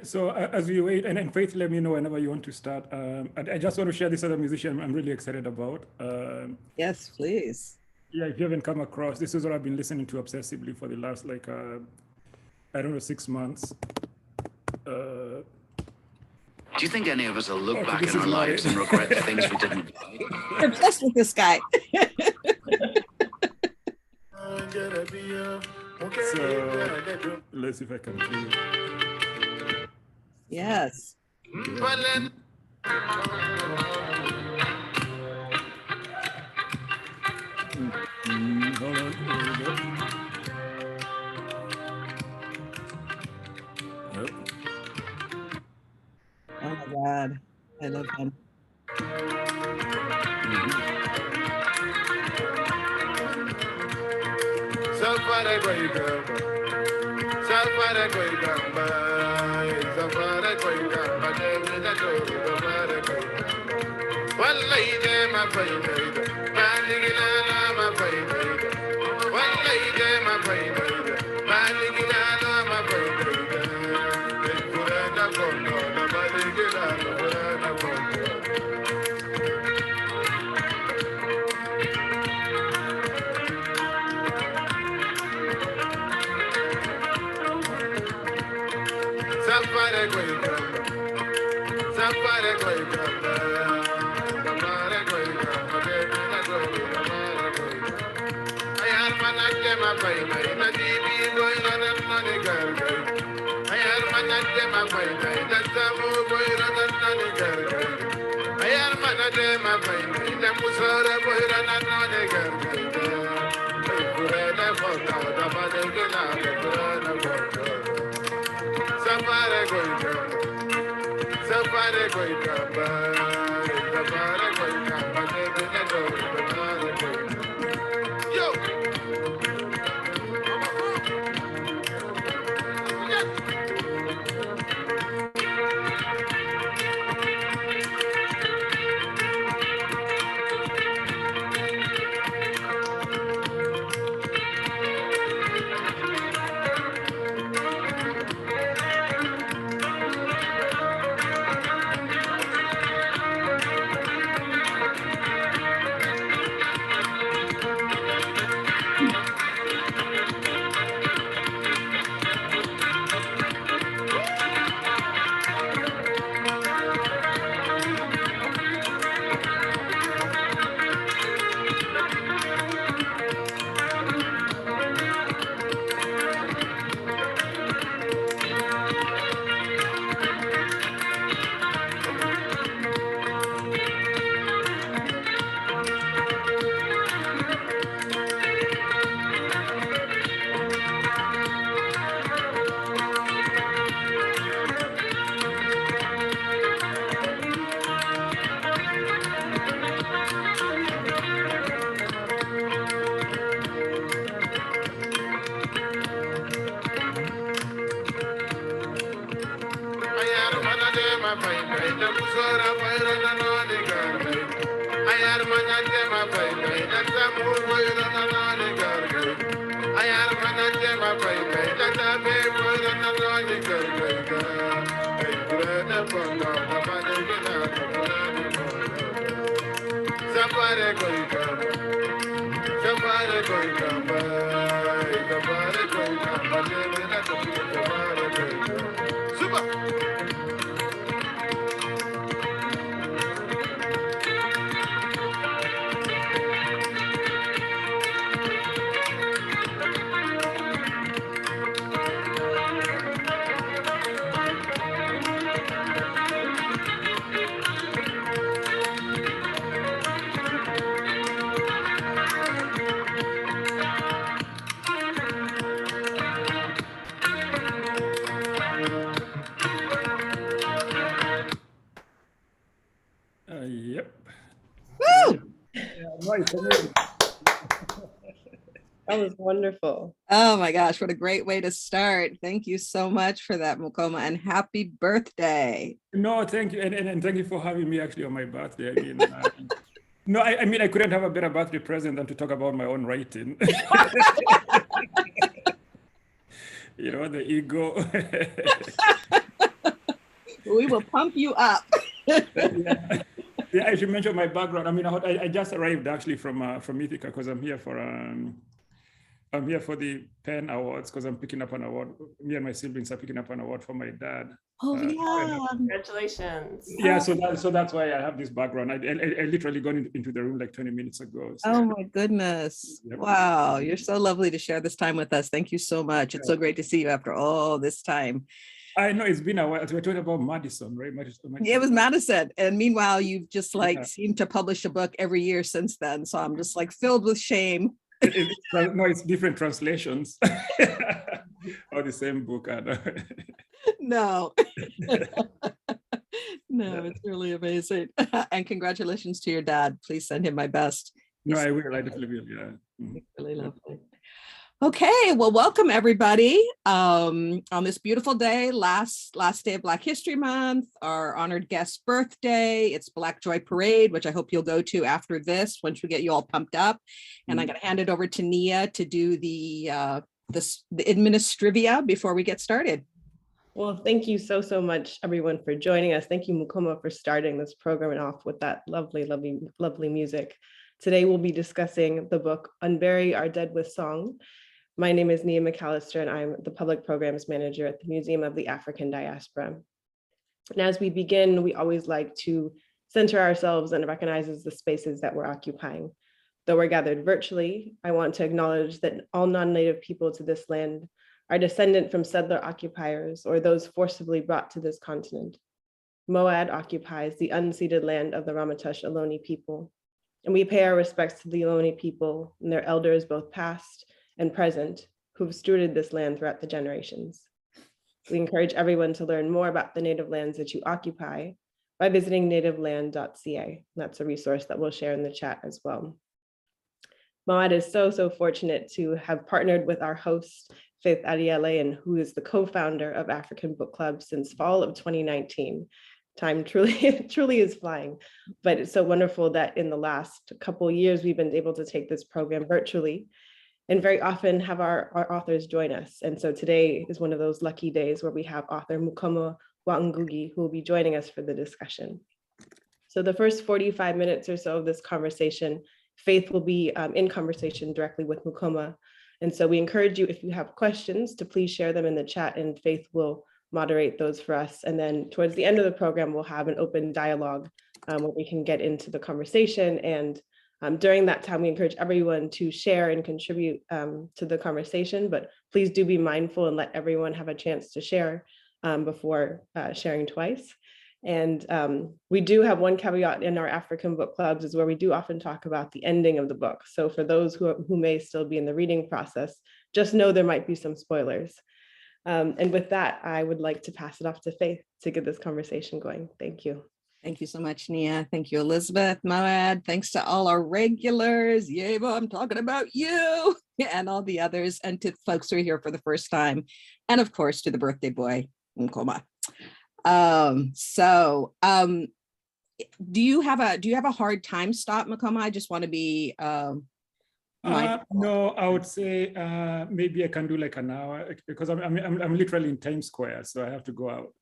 So as we wait, and Faith, let me know whenever you want to start. I just want to share this other musician I'm really excited about. Yes, please. Yeah, if you haven't come across, this is what I've been listening to obsessively for the last, like, I don't know, 6 months. Do you think any of us will look back in our lives and regret the things we didn't do? I'm obsessed with this guy. So let's see if I can do it. Yes. Hold on. Yep. Oh my God, I love him. Yep. Woo! Right. That was wonderful. Oh my gosh, what a great way to start. Thank you so much for that, Mũkoma, and happy birthday. No, thank you. And thank you for having me actually on my birthday. I mean, no, I mean, I couldn't have a better birthday present than to talk about my own writing. You know, the ego. We will pump you up. Yeah, I should mention my background. I mean, I just arrived actually from Ithaca because I'm here for the Penn Awards because I'm picking up an award. Me and my siblings are picking up an award for my dad. Oh yeah. Congratulations. Yeah, so that's why I have this background. I literally got into the room like 20 minutes ago. So. Oh my goodness. Yep. Wow, you're so lovely to share this time with us. Thank you so much. It's so great to see you after all this time. I know it's been a while. We're talking about Madison, right? Madison. It was Madison. And meanwhile, you've just seemed to publish a book every year since then. So I'm just filled with shame. No, it's different translations. Or the same book. No. No, it's really amazing. And congratulations to your dad. Please send him my best. No, I will. I definitely will. Yeah. Really lovely. Okay, well, welcome everybody on this beautiful day, last day of Black History Month, our honored guest's birthday. It's Black Joy Parade, which I hope you'll go to after this, once we get you all pumped up. And I'm going to hand it over to Nia to do the administrivia before we get started. Well, thank you so much, everyone, for joining us. Thank you, Mũkoma, for starting this program off with that lovely, lovely, lovely music. Today, we'll be discussing the book, Unbury Our Dead with Song. My name is Nia McAllister, and I'm the Public Programs Manager at the Museum of the African Diaspora. And as we begin, we always like to center ourselves and recognize the spaces that we're occupying. Though we're gathered virtually, I want to acknowledge that all non-native people to this land are descendant from settler occupiers or those forcibly brought to this continent. Moad occupies the unceded land of the Ramaytush Ohlone people, and we pay our respects to the Ohlone people and their elders, both past and present, who've stewarded this land throughout the generations. We encourage everyone to learn more about the native lands that you occupy by visiting nativeland.ca. That's a resource that we'll share in the chat as well. Moad is so fortunate to have partnered with our host, Faith Adiele, and who is the co-founder of African Book Club since fall of 2019. Time truly is flying, but it's so wonderful that in the last couple of years, we've been able to take this program virtually and very often have our authors join us. And so today is one of those lucky days where we have author Mũkoma Wa Ngũgĩ, who will be joining us for the discussion. So the first 45 minutes or so of this conversation, Faith will be in conversation directly with Mũkoma. And so we encourage you, if you have questions, to please share them in the chat, and Faith will moderate those for us. And then towards the end of the program, we'll have an open dialogue where we can get into the conversation. And during that time, we encourage everyone to share and contribute to the conversation, but please do be mindful and let everyone have a chance to share before sharing twice. And we do have one caveat in our African book clubs, is where we do often talk about the ending of the book. So for those who may still be in the reading process, just know there might be some spoilers. And with that, I would like to pass it off to Faith to get this conversation going. Thank you. Thank you so much, Nia. Thank you, Elizabeth, Moad. Thanks to all our regulars. Yeva, I'm talking about you, and all the others, and to folks who are here for the first time. And of course, to the birthday boy, Mũkoma. Do you have a hard time stop, Mũkoma? I just want to be no, I would say maybe I can do like an hour, because I'm literally in Times Square, so I have to go out.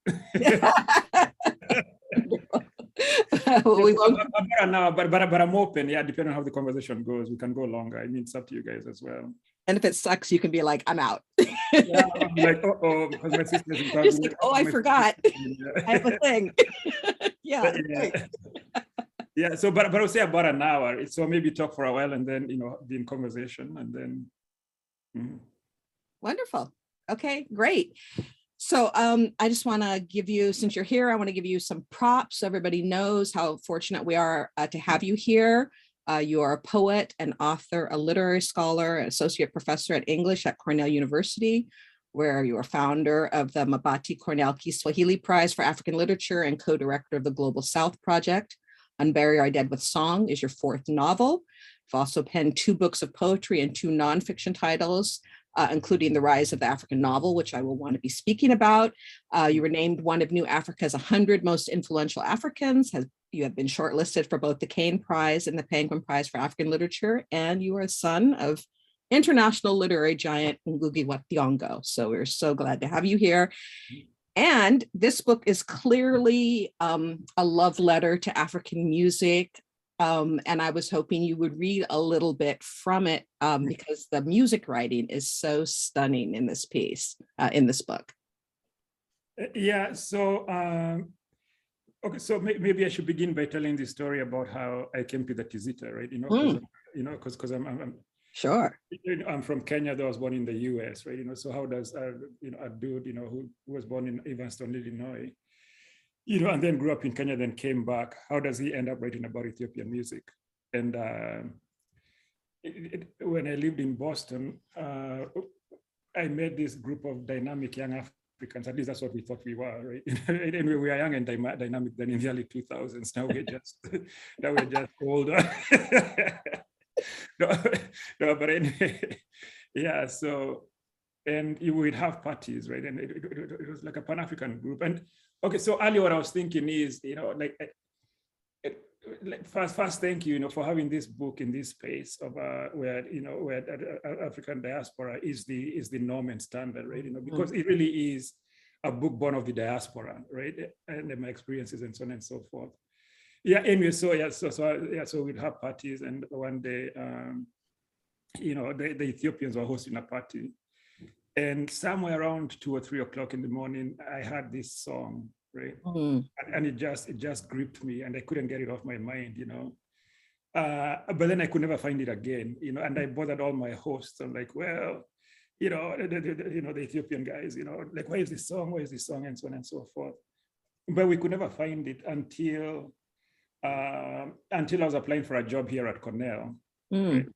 We won't. But I'm open. Yeah, depending on how the conversation goes, we can go longer. I mean, it's up to you guys as well. And if it sucks, you can be like, I'm out. Yeah, I'm like, because my sister's in Just like, I forgot. I have a thing. Yeah. Yeah. So, but I would say about an hour. So maybe talk for a while and then, be in conversation and then. Wonderful. Okay, great. So I just want to give you, since you're here, I want to give you some props so everybody knows how fortunate we are to have you here. You are a poet, an author, a literary scholar, an associate professor at English at Cornell University, where you are founder of the Mabati Cornell Kiswahili Prize for African Literature and co-director of the Global South Project. Unbury Our Dead with Song is your fourth novel. You've also penned 2 books of poetry and 2 nonfiction titles, including The Rise of the African Novel, which I will want to be speaking about. You were named one of New Africa's 100 most influential Africans. You have been shortlisted for both the Kane Prize and the Penguin Prize for African Literature, and you are a son of international literary giant Ngũgĩ wa Thiong'o. So we're so glad to have you here. And this book is clearly a love letter to African music. And I was hoping you would read a little bit from it because the music writing is so stunning in this piece, in this book. Yeah, so, okay, so maybe I should begin by telling the story about how I came to the Tizita, right? Because I'm Sure. I'm from Kenya, that was born in the US, right? So how does a dude, who was born in Evanston, Illinois, and then grew up in Kenya, then came back, how does he end up writing about Ethiopian music? And when I lived in Boston, I met this group of dynamic young Africans, at least that's what we thought we were, right? And we were young and dynamic then in the early 2000s. Now we're just older. No, but anyway, yeah, so, and you would have parties, right? And it was like a Pan-African group. And okay, so earlier what I was thinking is, first, thank you, for having this book in this space of where African diaspora is the norm and standard, right? Because it really is a book born of the diaspora, right? And my experiences and so on and so forth. Yeah. Anyway, so we'd have parties, and one day, the Ethiopians were hosting a party, and somewhere around 2 or 3 o'clock in the morning, I heard this song, right? And it just gripped me, and I couldn't get it off my mind, but then I could never find it again, and I bothered all my hosts. I'm like, well, the Ethiopian guys, like, where is this song? Where is this song? And so on and so forth. But we could never find it until I was applying for a job here at Cornell, right?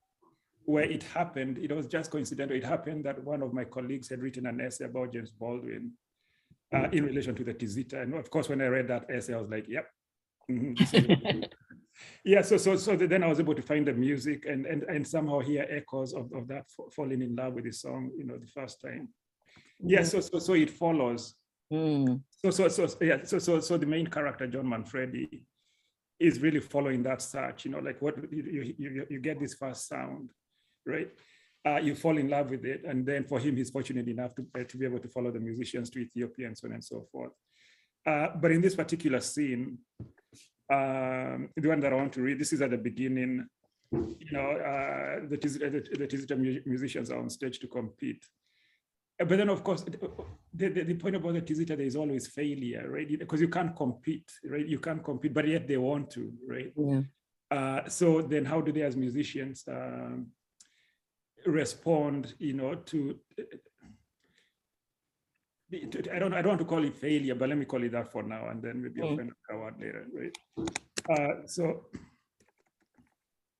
Where it happened, it was just coincidental. It happened that one of my colleagues had written an essay about James Baldwin in relation to the Tizita. And of course, when I read that essay, I was like, yep. Yeah, so then I was able to find the music and somehow hear echoes of that falling in love with the song, the first time. Yeah, so it follows. So the main character, John Manfredi, is really following that search, like what you get this first sound, right? You fall in love with it, and then for him, he's fortunate enough to be able to follow the musicians to Ethiopia and so on and so forth. But in this particular scene, the one that I want to read, this is at the beginning. The Tizita musicians are on stage to compete. But then, of course, the point about the Tizita, there is always failure, right? Because you can't compete, right? You can't compete, but yet they want to, right? Yeah. So then how do they as musicians respond, to I don't want to call it failure, but let me call it that for now, and then maybe I'll find a word later, right?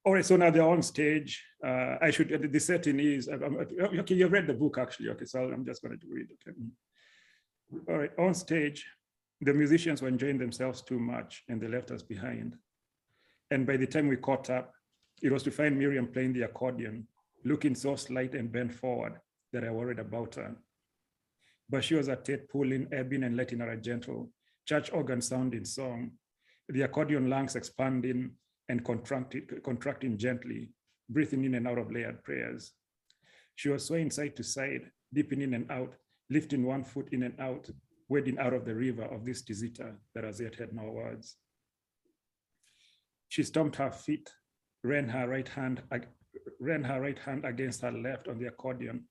All right, so now they're on stage. The setting is, okay, you've read the book actually. Okay, so I'm just going to read it. Okay. All right, on stage, the musicians were enjoying themselves too much and they left us behind. And by the time we caught up, it was to find Miriam playing the accordion, looking so slight and bent forward that I worried about her. But she was at it, pulling, ebbing and letting her a gentle church organ sounding song, the accordion lungs expanding and contracting gently, breathing in and out of layered prayers. She was swaying side to side, dipping in and out, lifting one foot in and out, wading out of the river of this Tizita that as yet had no words. She stomped her feet, ran her right hand against her left on the accordion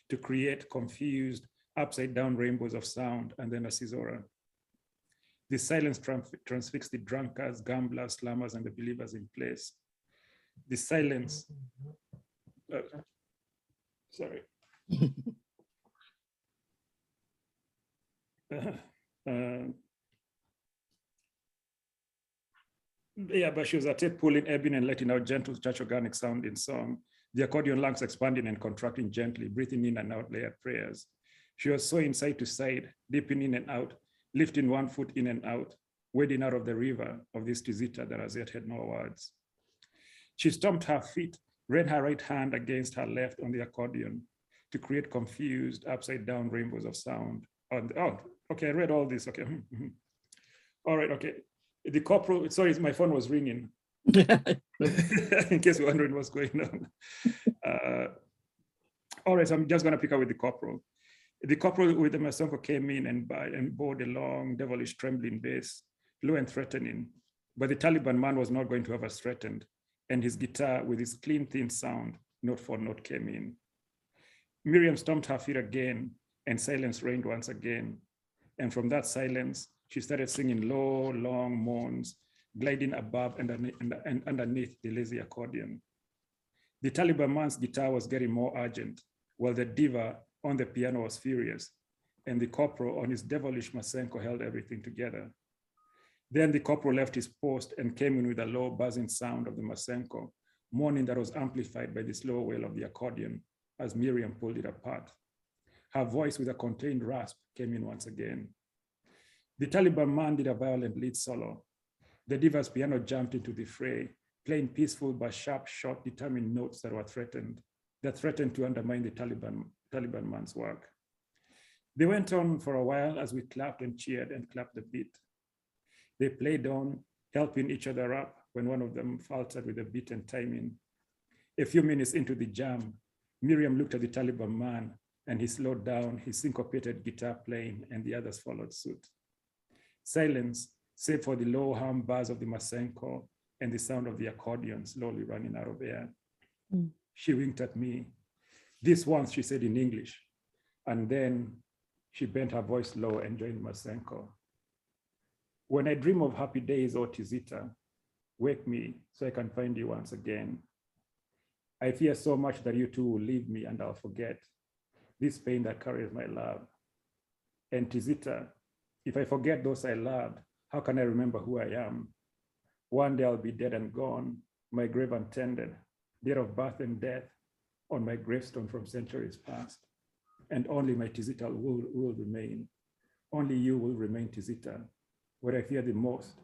to create confused, upside down rainbows of sound, and then a caesura. The silence transfixed the drunkards, gamblers, slummers, and the believers in place. The silence, sorry. Yeah, but she was at it pulling, ebbing, and letting out gentle church organic sound in song. The accordion lungs expanding and contracting gently, breathing in and out layered prayers. She was swaying side to side, dipping in and out, lifting one foot in and out, wading out of the river of this Tizita that as yet had no words. She stomped her feet, ran her right hand against her left on the accordion to create confused, upside down rainbows of sound. Oh, okay, I read all this, okay. All right, okay. The corporal, sorry, my phone was ringing. In case you're wondering what's going on. All right, so I'm just gonna pick up with the corporal. The corporal with the Masonko came in and bowed a long, devilish, trembling bass, low and threatening. But the Taliban man was not going to have us threatened, and his guitar with its clean, thin sound, note for note, came in. Miriam stomped her feet again, and silence reigned once again. And from that silence, she started singing low, long moans, gliding above and underneath the lazy accordion. The Taliban man's guitar was getting more urgent, while the diva on the piano was furious, and the corporal on his devilish Masenko held everything together. Then the corporal left his post and came in with a low buzzing sound of the Masenko, moaning that was amplified by the slow wail of the accordion as Miriam pulled it apart. Her voice with a contained rasp came in once again. The Taliban man did a violent lead solo. The diva's piano jumped into the fray, playing peaceful but sharp, short, determined notes that threatened to undermine the Taliban man's work. They went on for a while as we clapped and cheered and clapped the beat. They played on, helping each other up when one of them faltered with the beat and timing. A few minutes into the jam, Miriam looked at the Taliban man and he slowed down his syncopated guitar playing, and the others followed suit. Silence, save for the low hum buzz of the Masenko and the sound of the accordion slowly running out of air. She winked at me. This once, she said in English, and then she bent her voice low and joined Masenko. When I dream of happy days, O Tizita, wake me so I can find you once again. I fear so much that you too will leave me and I'll forget this pain that carries my love. And Tizita, if I forget those I loved, how can I remember who I am? One day I'll be dead and gone, my grave untended, dead of birth and death on my gravestone from centuries past. And only my Tizita will remain. Only you will remain Tizita. What I fear the most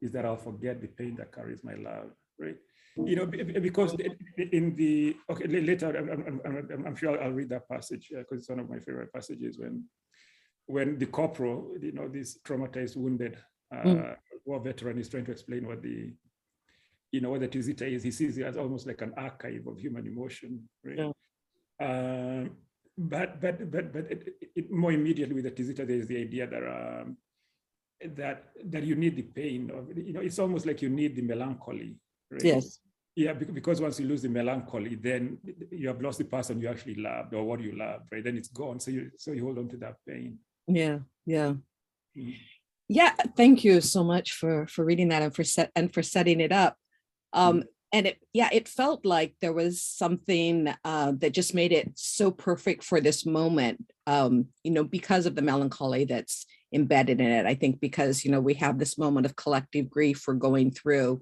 is that I'll forget the pain that carries my love, right? You know, because in the, okay, later, I'm sure I'll read that passage because it's one of my favorite passages when the corporal, you know, this traumatized, wounded war veteran is trying to explain what the, you know, what the Tizita is. He sees it as almost like an archive of human emotion, right? Yeah. But more immediately with the Tizita, there is the idea that that you need the pain of, you know, it's almost like you need the melancholy, right? Yes. Yeah, because once you lose the melancholy, then you have lost the person you actually loved or what you loved, right? Then it's gone. So you hold on to that pain. Yeah, yeah. Yeah, thank you so much for reading that and for setting it up. And it felt like there was something that just made it so perfect for this moment, you know, because of the melancholy that's embedded in it. I think because, you know, we have this moment of collective grief we're going through,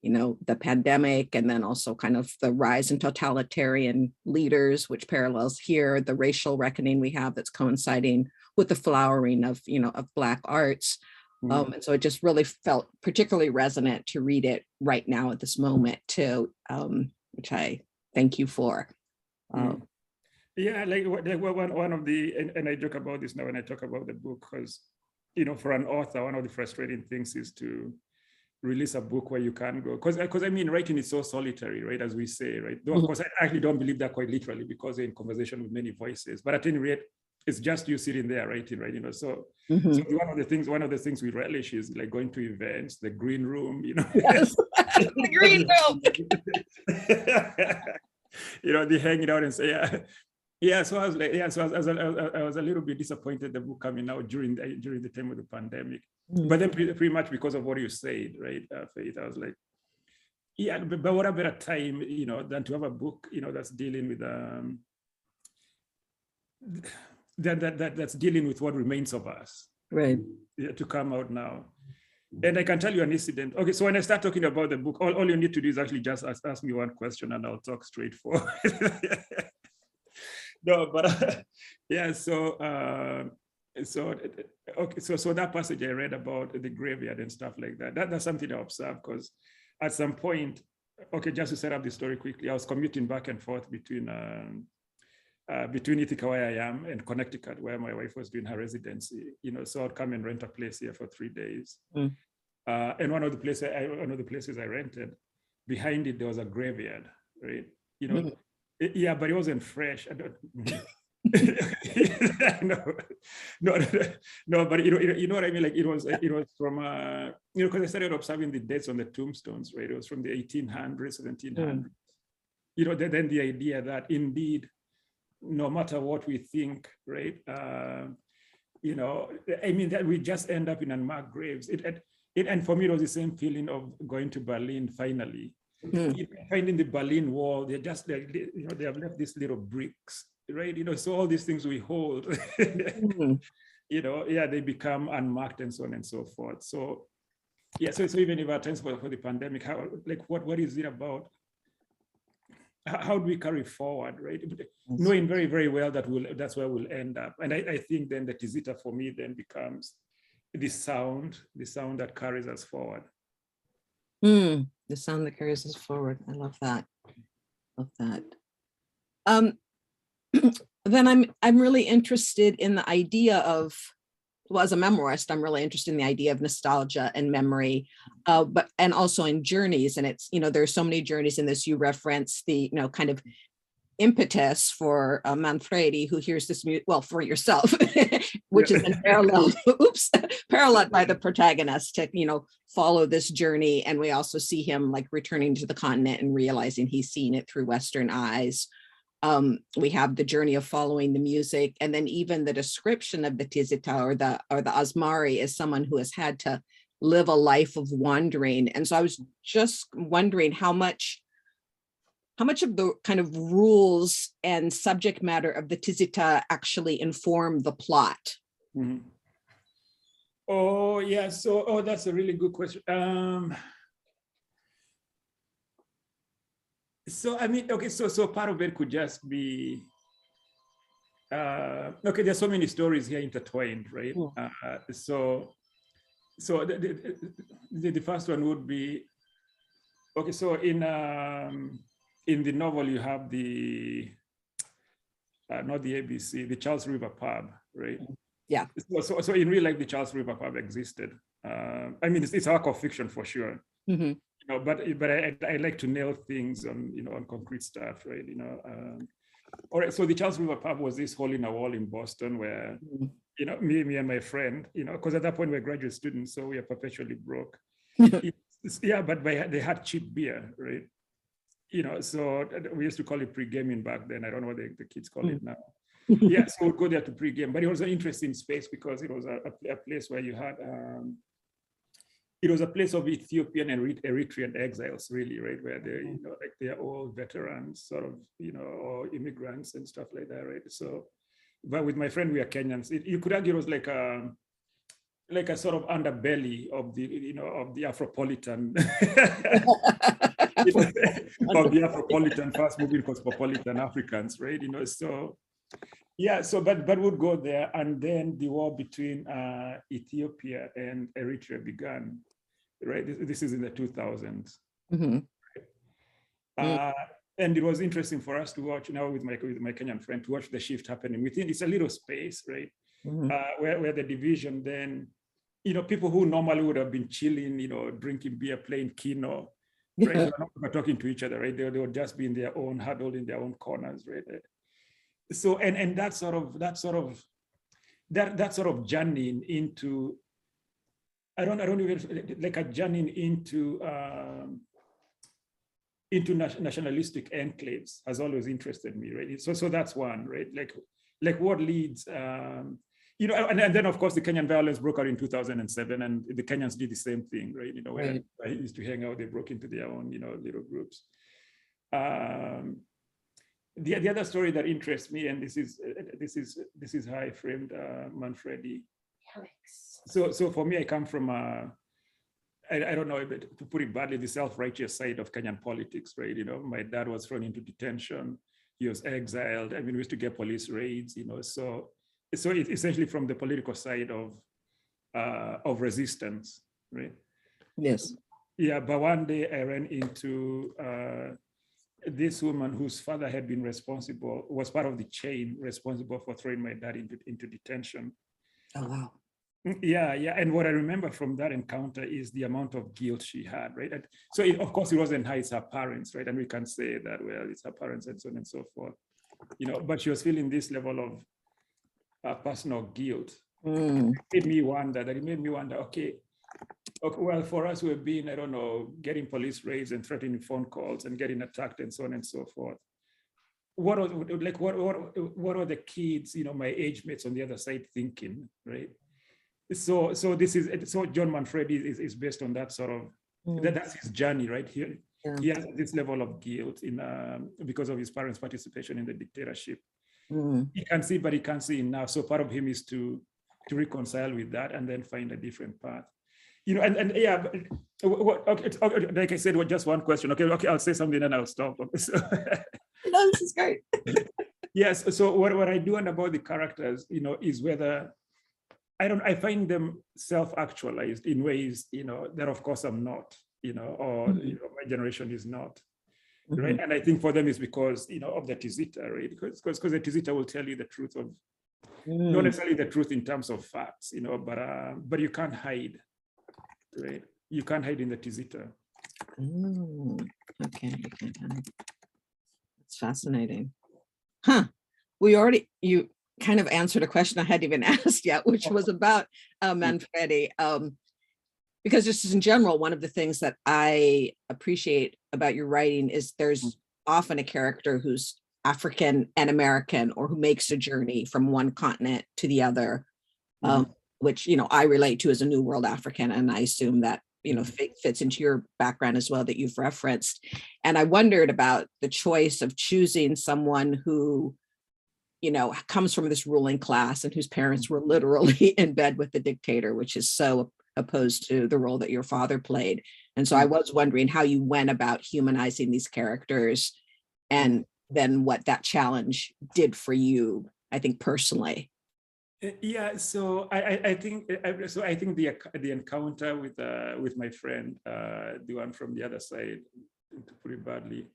you know, the pandemic, and then also kind of the rise in totalitarian leaders, which parallels here, the racial reckoning we have that's coinciding with the flowering of, you know, of Black arts. And so it just really felt particularly resonant to read it right now at this moment too, which I thank you for. Yeah, like one of the, and I joke about this now when I talk about the book, because, you know, for an author, one of the frustrating things is to release a book where you can go, because I mean, writing is so solitary, right, as we say, right? Though, of course, I actually don't believe that quite literally, because they're in conversation with many voices, but at any rate, it's just you sitting there writing, right? So one of the things we relish is like going to events, the green room, Yes, the green room. They hanging out and say, yeah. So I was like, I was a little bit disappointed the book coming out during the time of the pandemic, but then pretty much because of what you said, right, Faith, I was like, yeah, but what a better time, than to have a book, that's dealing with that's dealing with what remains of us, right? To come out now. And I can tell you an incident. Okay, so when I start talking about the book, all you need to do is actually just ask me one question and I'll talk straight forward. No, but yeah, so that passage I read about the graveyard and stuff like that's something I observed, because at some point, okay, just to set up the story quickly, I was commuting back and forth between Ithaca, where I am, and Connecticut, where my wife was doing her residency. So I'd come and rent a place here for 3 days. And one of the places I rented, behind it there was a graveyard, right? Yeah, but it wasn't fresh. I don't. No, but you know what I mean. Like it was from because I started observing the dates on the tombstones, right? It was from the 1800s, 1700s. Then the idea that indeed, no matter what we think, right? I mean that we just end up in unmarked graves. And for me, it was the same feeling of going to Berlin finally. Finding the Berlin Wall, they have left these little bricks, right? So all these things we hold, they become unmarked and so on and so forth. So, yeah, so even if our times for the pandemic, what is it about? How do we carry forward, right? Knowing very, very well that's where we'll end up. And I think then the Tizita for me then becomes the sound that carries us forward. The sound that carries us forward. I love that. Then I'm really interested in the idea of, well, as a memoirist, I'm really interested in the idea of nostalgia and memory, and also in journeys. And it's, there's so many journeys in this. You reference the, kind of impetus for Manfredi, who hears this music, well, for yourself, which is in parallel, paralleled by the protagonist to, follow this journey. And we also see him like returning to the continent and realizing he's seen it through Western eyes. We have the journey of following the music, and then even the description of the Tizita or the Asmari as someone who has had to live a life of wandering. And so I was just wondering how much of the kind of rules and subject matter of the Tizita actually inform the plot. Oh yeah, that's a really good question. So I mean, okay, so part of it could just be, okay, there's so many stories here intertwined, right? So the first one would be, okay, so in the novel you have the, not the ABC, the Charles River Pub, right? Yeah. So in real life, the Charles River Pub existed. I mean, it's a work of fiction for sure. But I like to nail things on on concrete stuff, right? All right. So the Charles River Pub was this hole in a wall in Boston where me and my friend, because at that point we're graduate students, so we are perpetually broke. Yeah, but they had cheap beer, right? So we used to call it pre-gaming back then. I don't know what the kids call it now. Yeah, so we'd go there to pre-game, but it was an interesting space because it was a place where you had. It was a place of Ethiopian and Eritrean exiles, really, right? Where they, they are all veterans, sort of, or immigrants and stuff like that, right? So, but with my friend, we are Kenyans. You could argue it was like a sort of underbelly of the, of the Afropolitan, of the Afropolitan, fast-moving cosmopolitan Africans, right? So. Yeah, so but we'd go there, and then the war between Ethiopia and Eritrea began, right? This is in the 2000s. And it was interesting for us to watch now with my Kenyan friend, to watch the shift happening within. It's a little space, right? Where the division then, people who normally would have been chilling, drinking beer, playing kino, right? They were not talking to each other, right? They would just be in their own huddle in their own corners, right? So and that sort of that sort of journeying into, I don't even like a journeying into nationalistic enclaves has always interested me, right? So that's one, right? Like what leads, you know, and then of course the Kenyan violence broke out in 2007, and the Kenyans did the same thing, right? You know, where I used to hang out, they broke into their own, you know, little groups. The other story that interests me, and this is how I framed Manfredi. So for me, I come from I don't know, to put it badly, the self-righteous side of Kenyan politics, right? You know, my dad was thrown into detention. He was exiled. I mean, we used to get police raids, you know, so it's essentially from the political side of resistance, right? Yes. Yeah, but one day I ran into this woman whose father had been was part of the chain responsible for throwing my dad into detention. Oh, wow. Yeah. And what I remember from that encounter is the amount of guilt she had, right? And so of course it wasn't her, it's her parents, right? And we can say that, well, it's her parents and so on and so forth, you know, but she was feeling this level of personal guilt. It made me wonder, okay, well, for us, we've been, I don't know, getting police raids and threatening phone calls and getting attacked and so on and so forth. What are the kids, you know, my age mates on the other side thinking, right? So John Manfredi is based on that sort of, that's his journey, right? He has this level of guilt because of his parents' participation in the dictatorship. He can see, but he can't see now. So part of him is to reconcile with that and then find a different path. You know, and yeah, okay, like I said, just one question. Okay, I'll say something and I'll stop. No, this is great. Yes. So what I do and about the characters, you know, is whether I find them self-actualized in ways, you know, that of course I'm not, you know, or you know, my generation is not, right? And I think for them it's because, you know, of the Tizita, right? Because the Tizita will tell you the truth of, not necessarily the truth in terms of facts, you know, but you can't hide. Right, you can't hide in the Tizita. Okay, that's fascinating. Huh? You kind of answered a question I hadn't even asked yet, which was about Manfredi. Because just in general, one of the things that I appreciate about your writing is there's often a character who's African and American, or who makes a journey from one continent to the other. Which, you know, I relate to as a New World African, and I assume that, you know, fits into your background as well that you've referenced. And I wondered about the choice of choosing someone who, you know, comes from this ruling class and whose parents were literally in bed with the dictator, which is so opposed to the role that your father played. And so I was wondering how you went about humanizing these characters, and then what that challenge did for you, I think, personally. Yeah, so I think the encounter with my friend, the one from the other side, to put it badly,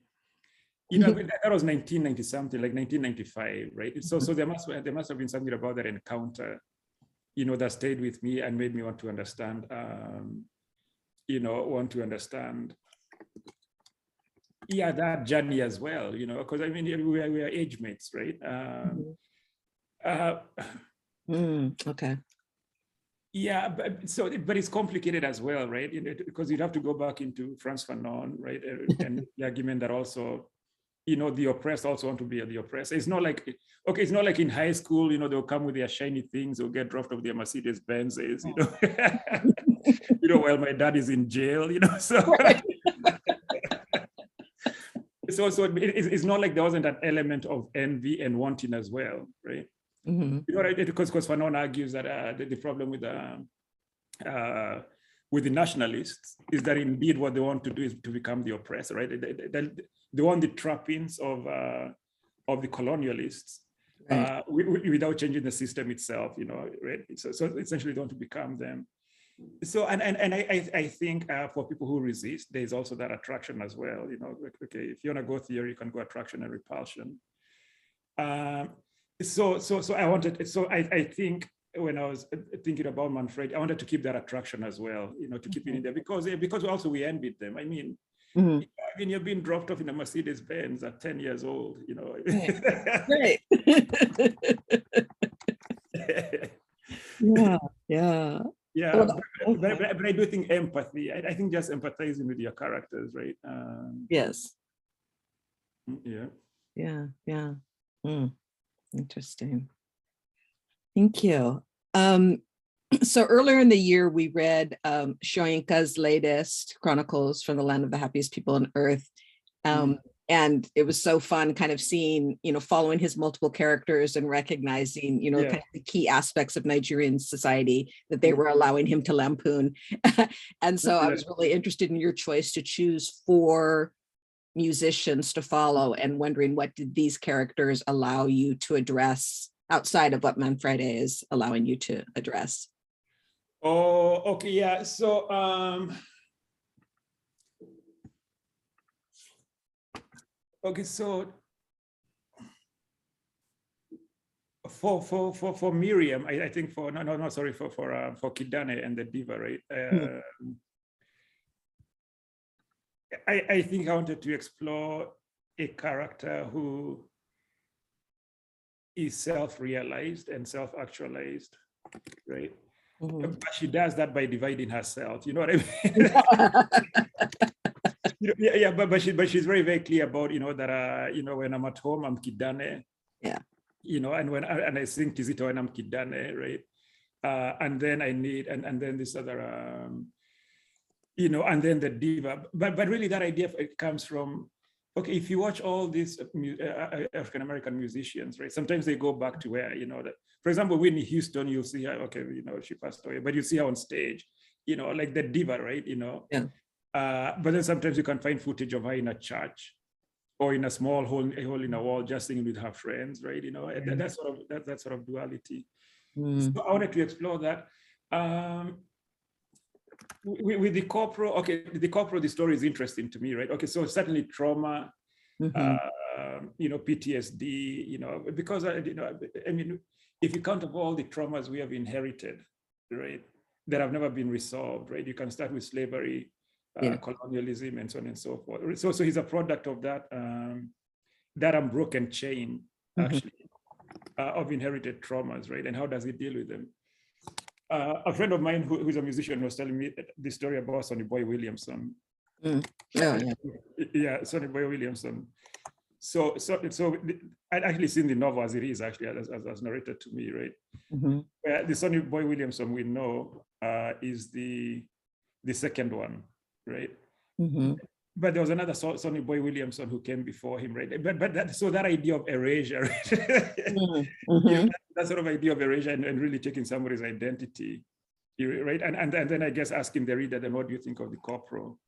you know, that was 1990 something, like 1995, right? So there must have been something about that encounter, you know, that stayed with me and made me want to understand, yeah, that journey as well, you know, because I mean we are age mates, right? Okay. Yeah, but it's complicated as well, right? You know, because you'd have to go back into Frantz Fanon, right? And the argument that also, you know, the oppressed also want to be the oppressed. It's not like, okay, it's not like in high school, you know, they'll come with their shiny things, they'll get dropped off their Mercedes Benzes, you know. You know, while my dad is in jail, you know, so. Right. So it's not like there wasn't an element of envy and wanting as well, right? You know, right? Because Fanon argues that the problem with the nationalists is that indeed what they want to do is to become the oppressor, right? They want the trappings of the colonialists, right, without changing the system itself, you know, right? So essentially they want to become them. So and I think for people who resist, there's also that attraction as well, you know. Okay, if you want to go theory, you can go attraction and repulsion. So I think when I was thinking about Manfredi, I wanted to keep that attraction as well, you know, to keep it in there because also we envied them. I mean, you're being dropped off in a Mercedes Benz at 10 years old, you know. Right. Yeah. But I do think empathy. I think just empathizing with your characters, right? Yes. Yeah. Interesting. Thank you. So earlier in the year, we read Shoyinka's latest Chronicles from the Land of the Happiest People on Earth. And it was so fun kind of seeing, following his multiple characters and recognizing, kind of the key aspects of Nigerian society that they were allowing him to lampoon. And so I was really interested in your choice to choose 4 musicians to follow and wondering what did these characters allow you to address outside of what Manfrede is allowing you to address? Oh, okay, yeah. So okay, so for Miriam, I think for Kidane and the Diva, right? I think I wanted to explore a character who is self-realized and self-actualized, right? But she does that by dividing herself. You know what I mean? But she's very, very clear about, that when I'm at home, I'm Kidane. Yeah. And I sing Kizito when I'm Kidane, right? And then I need and then this other and then the Diva. But really that idea comes from, okay, if you watch all these African-American musicians, right? Sometimes they go back to where, that, for example, Whitney Houston, you'll see her, okay, she passed away, but you see her on stage, like the Diva, right? Yeah. But then sometimes you can find footage of her in a church or in a small hole in a wall, just singing with her friends, right? That sort of duality. So I wanted to explore that. With the corporal, okay, the story is interesting to me, right? Okay, so certainly trauma, PTSD, because I mean, if you count of all the traumas we have inherited, right, that have never been resolved, right? You can start with slavery, colonialism, and so on and so forth. So he's a product of that unbroken chain, actually, of inherited traumas, right? And how does he deal with them? A friend of mine who's a musician was telling me the story about Sonny Boy Williamson. Yeah, Sonny Boy Williamson. So I'd actually seen the novel as it is, actually, as narrated to me, right? Where the Sonny Boy Williamson we know is the second one, right? But there was another Sonny Boy Williamson who came before him, right? But that idea of erasure, right? That sort of idea of erasure and really taking somebody's identity, right? And then I guess asking the reader, then what do you think of the corporal?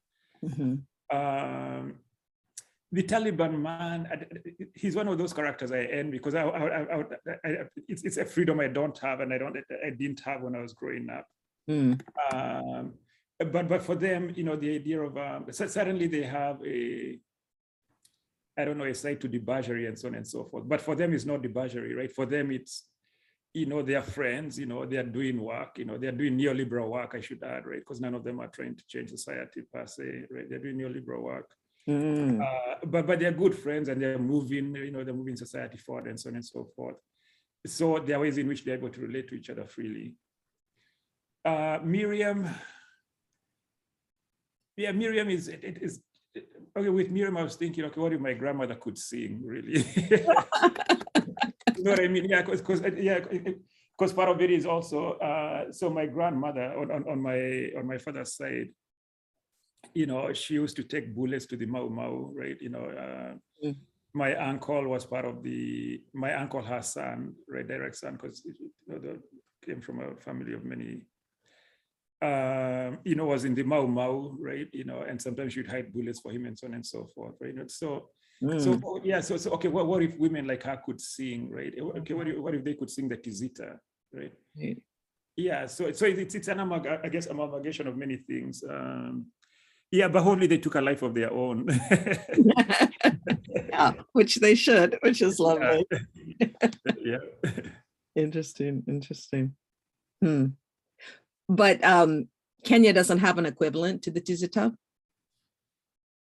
The Taliban man, he's one of those characters I envy because it's a freedom I don't have and I didn't have when I was growing up. But for them, the idea of certainly they have a side to debauchery and so on and so forth. But for them, it's not debauchery, right? For them, it's they are friends. They are doing work. They are doing neoliberal work. I should add, right? Because none of them are trying to change society per se, right? They're doing neoliberal work. But they're good friends and they're moving. They're moving society forward and so on and so forth. So there are ways in which they're able to relate to each other freely. Miriam. Yeah, Miriam is okay. With Miriam, I was thinking, okay, what if my grandmother could sing, really? You know what I mean? Yeah, because part of it is also so my grandmother on my father's side, she used to take bullets to the Mau Mau, right? My uncle was part of my uncle, her son, right, direct son, because they came from a family of many. Was in the Mau Mau, right? And sometimes you'd hide bullets for him and so on and so forth, right? So okay, what if women like her could sing, right? Okay, what if they could sing the Kizita, right? Yeah, so it's an amalgamation of many things. But hopefully they took a life of their own. Yeah, which they should, which is lovely. Yeah. Interesting. But Kenya doesn't have an equivalent to the Tizita?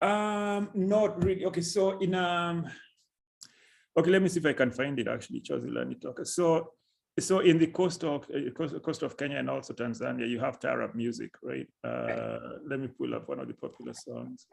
Not really. Okay, so in okay, let me see if I can find it actually. So So in the coast of Kenya and also Tanzania, you have taarab music, right? Let me pull up one of the popular songs.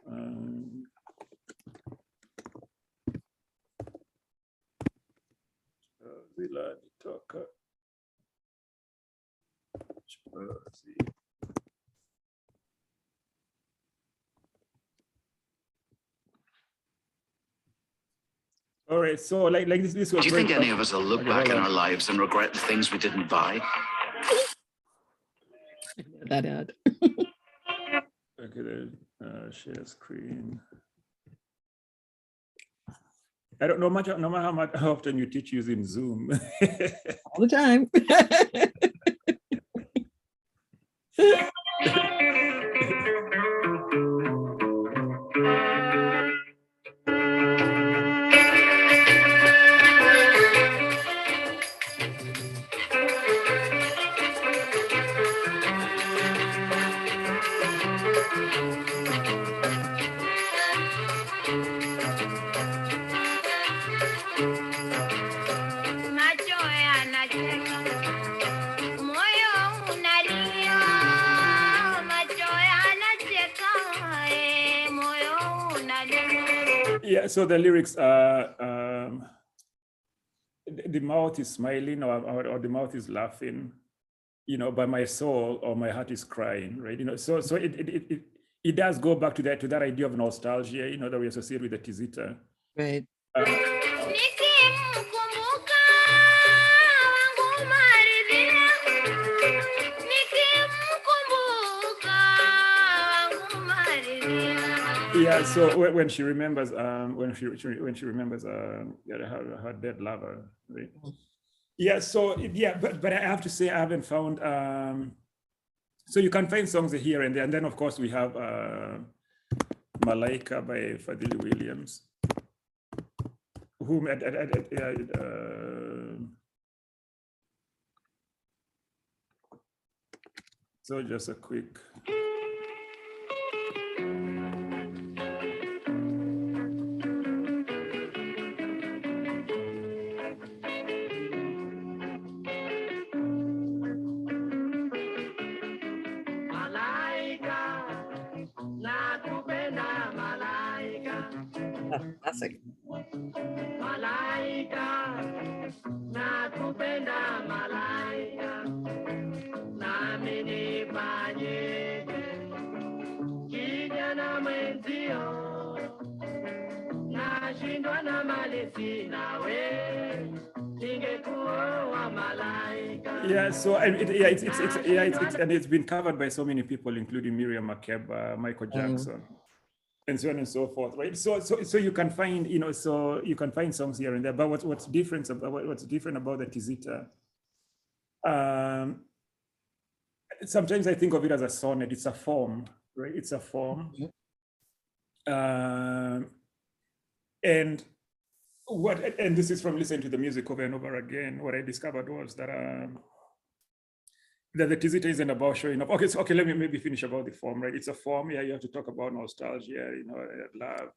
All right, so like this was. Do you think any of us will look back in our lives and regret the things we didn't buy? That ad. Okay, share screen. I don't know much. No matter how often you teach using Zoom. All the time. Yeah, so the lyrics are the mouth is smiling or the mouth is laughing, you know, but my soul or my heart is crying, right? You know, so it does go back to that idea of nostalgia, you know, that we associate with the Tizita. Right. Yeah, so when she remembers, when she remembers her dead lover, right? Yeah, so yeah, but I have to say I haven't found. So you can find songs here and there, and then of course we have Malaika by Faith Adiele, whom so just a quick. Classic. Yeah, so it's been covered by so many people, including Miriam Makeba, Michael Jackson, and so on and so forth, right? So you can find, you know, so you can find songs here and there. But what's different about the Tizita? Sometimes I think of it as a sonnet. It's a form, right? It's a form, and this is from listening to the music over and over again. What I discovered was that the Tizita isn't about showing up. Okay, so let me maybe finish about the form, right? It's a form. Yeah, you have to talk about nostalgia, you know, love.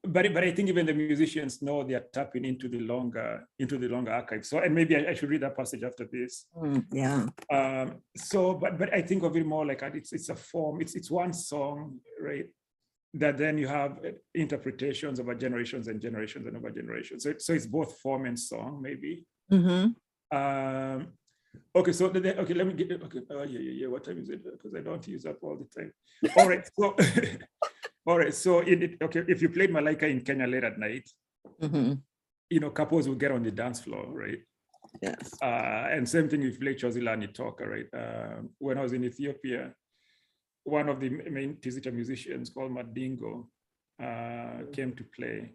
But I think even the musicians know they are tapping into the longer archive. So, and maybe I should read that passage after this. Yeah. So, but I think of it more like it's a form. It's one song, right? That then you have interpretations over generations and generations and over generations. So it's both form and song, maybe. Mm-hmm. Okay, so okay, let me get okay. Yeah. What time is it? Because I don't use up all the time. All right, so all right, so okay, if you played Malaika in Kenya late at night, mm-hmm. you know, couples will get on the dance floor, right? Yes. And same thing if you play Chozilani Toka, right? When I was in Ethiopia, one of the main Tizita musicians called Madingo came to play.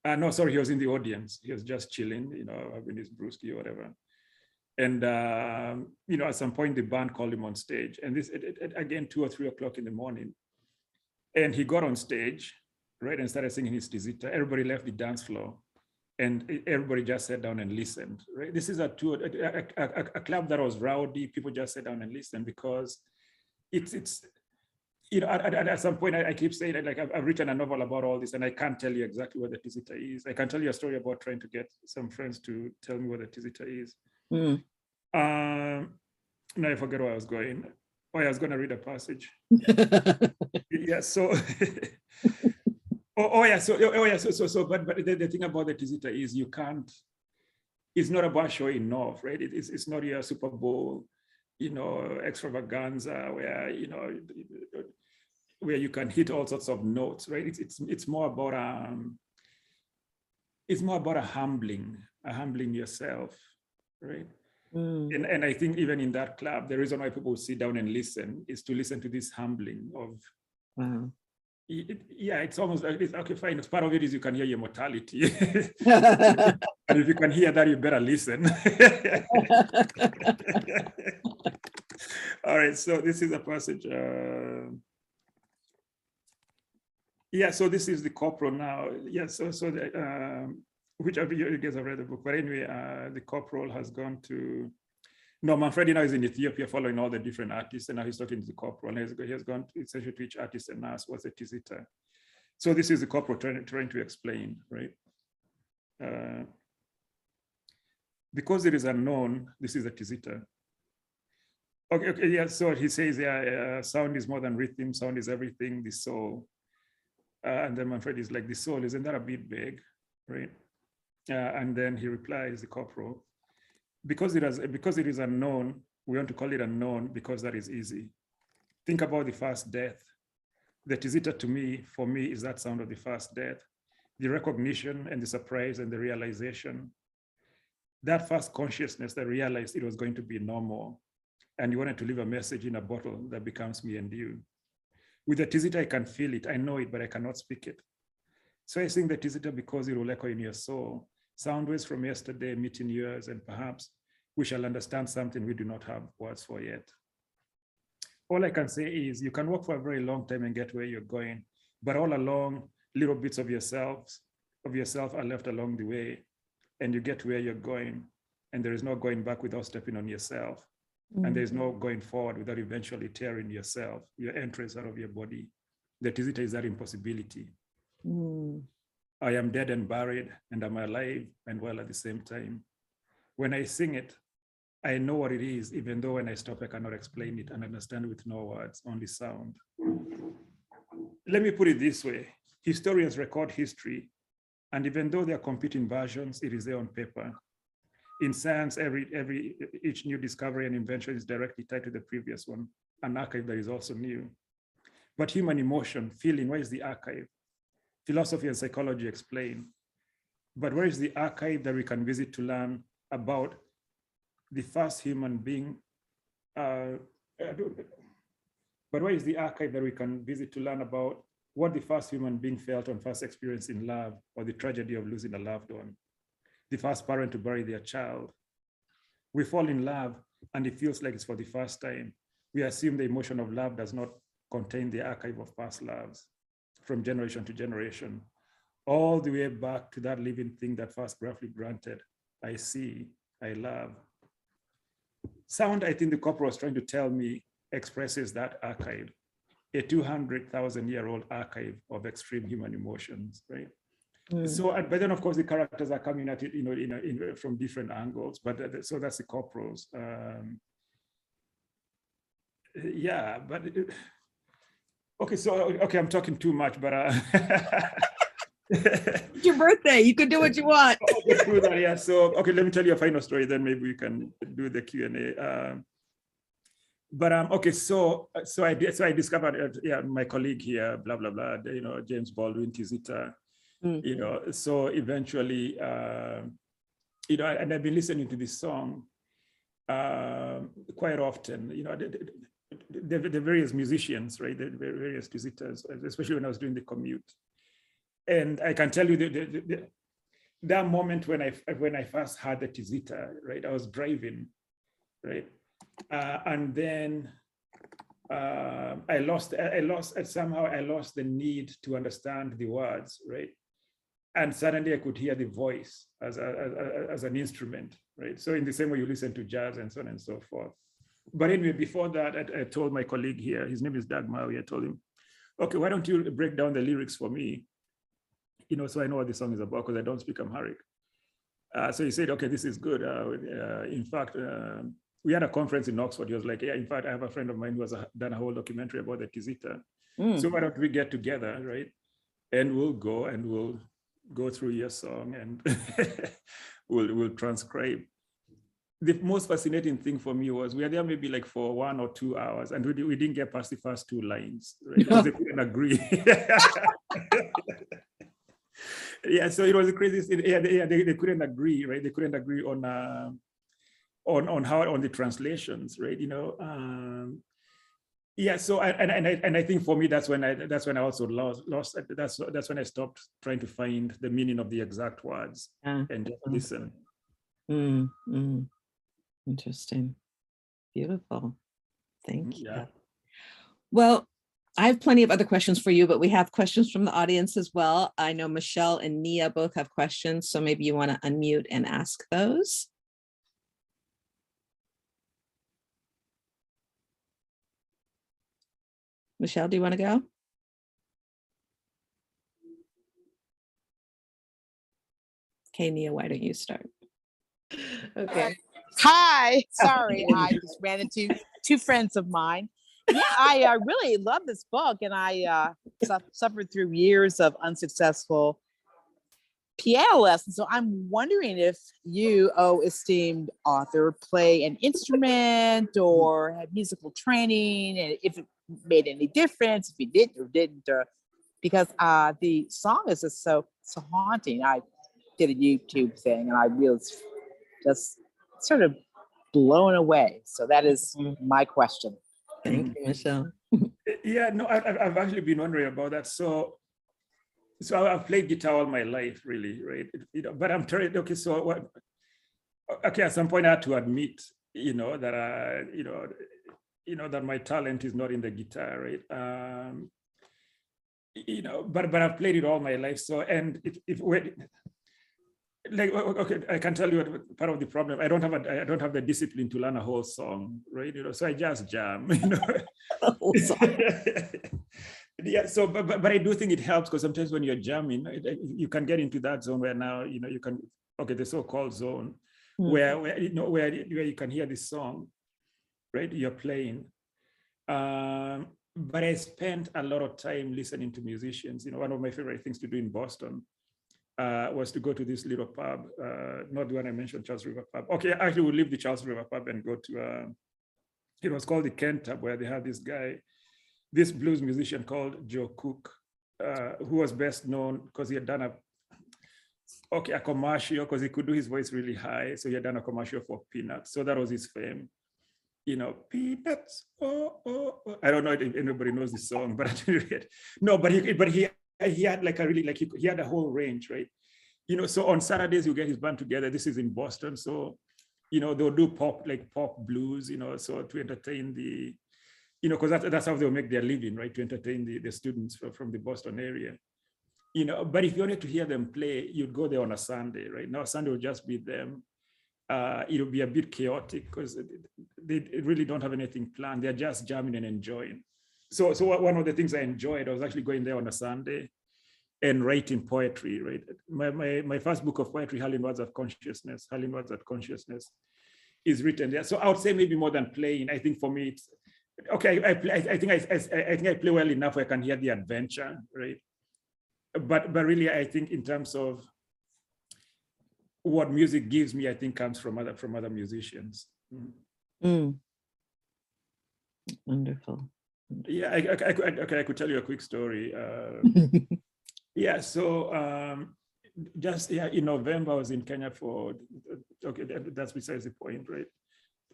No, sorry, he was in the audience. He was just chilling, you know, having his brewski or whatever. And, you know, at some point, the band called him on stage. And this, again, 2 or 3 o'clock in the morning. And he got on stage, right, and started singing his Tizita. Everybody left the dance floor. And everybody just sat down and listened, right? This is a club that was rowdy. People just sat down and listened because it's at some point, I keep saying that, like, I've written a novel about all this, and I can't tell you exactly what the tizita is. I can tell you a story about trying to get some friends to tell me what the tizita is. Now I forget where I was going. Oh, I was going to read a passage. Yeah. So. But the thing about the tizita is you can't. It's not about showing off, right? It's not your Super Bowl, extravaganza where you can hit all sorts of notes, right? It's more about a humbling yourself, right? And I think even in that club, the reason why people sit down and listen is to listen to this humbling of. Wow. It's almost like this. Okay, fine. Part of it is you can hear your mortality. And if you can hear that, you better listen. All right, so this is a passage. So this is the corporal now. Which of you guys have read the book? But anyway, the corporal has gone to. No, Manfredi now is in Ethiopia following all the different artists, and now he's talking to the corporal. And he has gone essentially to each artist and asked, what's a tizita? So this is the corporal trying to explain, right? Because it is unknown, this is a tizita. Okay, yeah, so he says, sound is more than rhythm, sound is everything, the soul. And then Manfredi is like, the soul, isn't that a bit vague, right? And then he replies, the corporal, because it is unknown, we want to call it unknown because that is easy. Think about the first death. The tizita for me, is that sound of the first death, the recognition and the surprise and the realization. That first consciousness that realized it was going to be normal, and you wanted to leave a message in a bottle that becomes me and you. With the tizita, I can feel it, I know it, but I cannot speak it. So I sing the tizita because it will echo in your soul. Sound waves from yesterday meet in yours, and perhaps we shall understand something we do not have words for yet. All I can say is you can walk for a very long time and get where you're going, but all along, little bits of yourself are left along the way, and you get where you're going, and there is no going back without stepping on yourself, and there is no going forward without eventually tearing yourself, your entrails out of your body. The tizita is that impossibility. I am dead and buried, and I'm alive and well at the same time. When I sing it, I know what it is, even though when I stop, I cannot explain it and understand with no words, only sound. Let me put it this way. Historians record history, and even though they are competing versions, it is there on paper. In science, each new discovery and invention is directly tied to the previous one, an archive that is also new. But human emotion, feeling, where is the archive? Philosophy and psychology explain. But where is the archive that we can visit to learn about the first human being? But where is the archive that we can visit to learn about what the first human being felt on first experience in love, or the tragedy of losing a loved one? The first parent to bury their child. We fall in love and it feels like it's for the first time. We assume the emotion of love does not contain the archive of past loves from generation to generation, all the way back to that living thing that first briefly granted, I see, I love. Sound, I think the corporal was trying to tell me, expresses that archive, a 200,000-year-old archive of extreme human emotions, right? So, but then of course the characters are coming at it, from different angles. But so that's the corporals. Okay, I'm talking too much, but it's your birthday. You can do what you want. So okay, let me tell you a final story. Then maybe we can do the Q&A. So I discovered my colleague here, blah blah blah. James Baldwin tizita. So eventually, and I've been listening to this song quite often. The various musicians, right? The various tizitas, especially when I was doing the commute. And I can tell you that moment when I first heard the tizita, right? I was driving, right? And then I lost the need to understand the words, right? And suddenly I could hear the voice as an instrument, right? So in the same way you listen to jazz and so on and so forth. But anyway, before that, I told my colleague here, his name is Doug Maui, I told him, okay, why don't you break down the lyrics for me? So I know what the song is about, because I don't speak Amharic. So he said, okay, this is good. In fact, we had a conference in Oxford. He was like, yeah, in fact, I have a friend of mine who has done a whole documentary about the Kizita. So why don't we get together, right? And we'll go through your song and we'll transcribe. The most fascinating thing for me was we were there maybe like for 1 or 2 hours, and we didn't get past the first 2 lines, right? Because they couldn't agree. Yeah, so it was the craziest thing. Yeah, they couldn't agree, right? They couldn't agree on the translations, right? Yeah, so I think for me that's when I also lost. That's when I stopped trying to find the meaning of the exact words and just listen. Interesting. Beautiful. Thank you. Yeah. Well, I have plenty of other questions for you, but we have questions from the audience as well. I know Michelle and Nia both have questions, so maybe you want to unmute and ask those. Michelle, do you want to go? Okay, Nia, why don't you start? Okay. Hi, sorry, I just ran into 2 friends of mine. Yeah, I really love this book, and I suffered through years of unsuccessful piano lessons. So I'm wondering if you, esteemed author, play an instrument or had musical training, and if it made any difference, if you did or didn't, because the song is just so haunting. I did a YouTube thing, and I was just sort of blown away. So that is my question. Thank you, Michelle. Yeah, no, I've actually been wondering about that. So I've played guitar all my life, really, right? But I'm trying. Okay, so what? Okay, at some point I had to admit, that that my talent is not in the guitar, right? But I've played it all my life. So okay, I can tell you what part of the problem. I don't have the discipline to learn a whole song, right? So I just jam, Yeah. So, but I do think it helps, because sometimes when you're jamming, you can get into that zone where now you can, okay, the so-called zone where you can hear this song, right? You're playing. But I spent a lot of time listening to musicians. One of my favorite things to do in Boston was to go to this little pub, not the one I mentioned, Charles River Pub. Okay, actually we'll leave the Charles River Pub and go to, it was called the Kent Pub, where they had this blues musician called Joe Cook, who was best known because he had done a commercial, because he could do his voice really high. So he had done a commercial for Peanuts. So that was his fame. Peanuts, oh. I don't know if anybody knows this song, but he had like he had a whole range, right? So on Saturdays you get his band together. This is in Boston, so they'll do pop blues, so to entertain the, because that's how they'll make their living, right? To entertain the students from the Boston area. But if you wanted to hear them play, you'd go there on a Sunday, right? Now Sunday will just be them. It'll be a bit chaotic because they really don't have anything planned. They're just jamming and enjoying. So one of the things I enjoyed, I was actually going there on a Sunday and writing poetry, right? My first book of poetry, Hurling Words at Consciousness, is written there. So I would say maybe more than playing. I think for me, it's okay. I think I play well enough where I can hear the adventure, right? But really, I think in terms of what music gives me, I think comes from other musicians. Wonderful. Yeah, I could tell you a quick story. Yeah, so in November I was in Kenya for, okay, that's besides the point, right?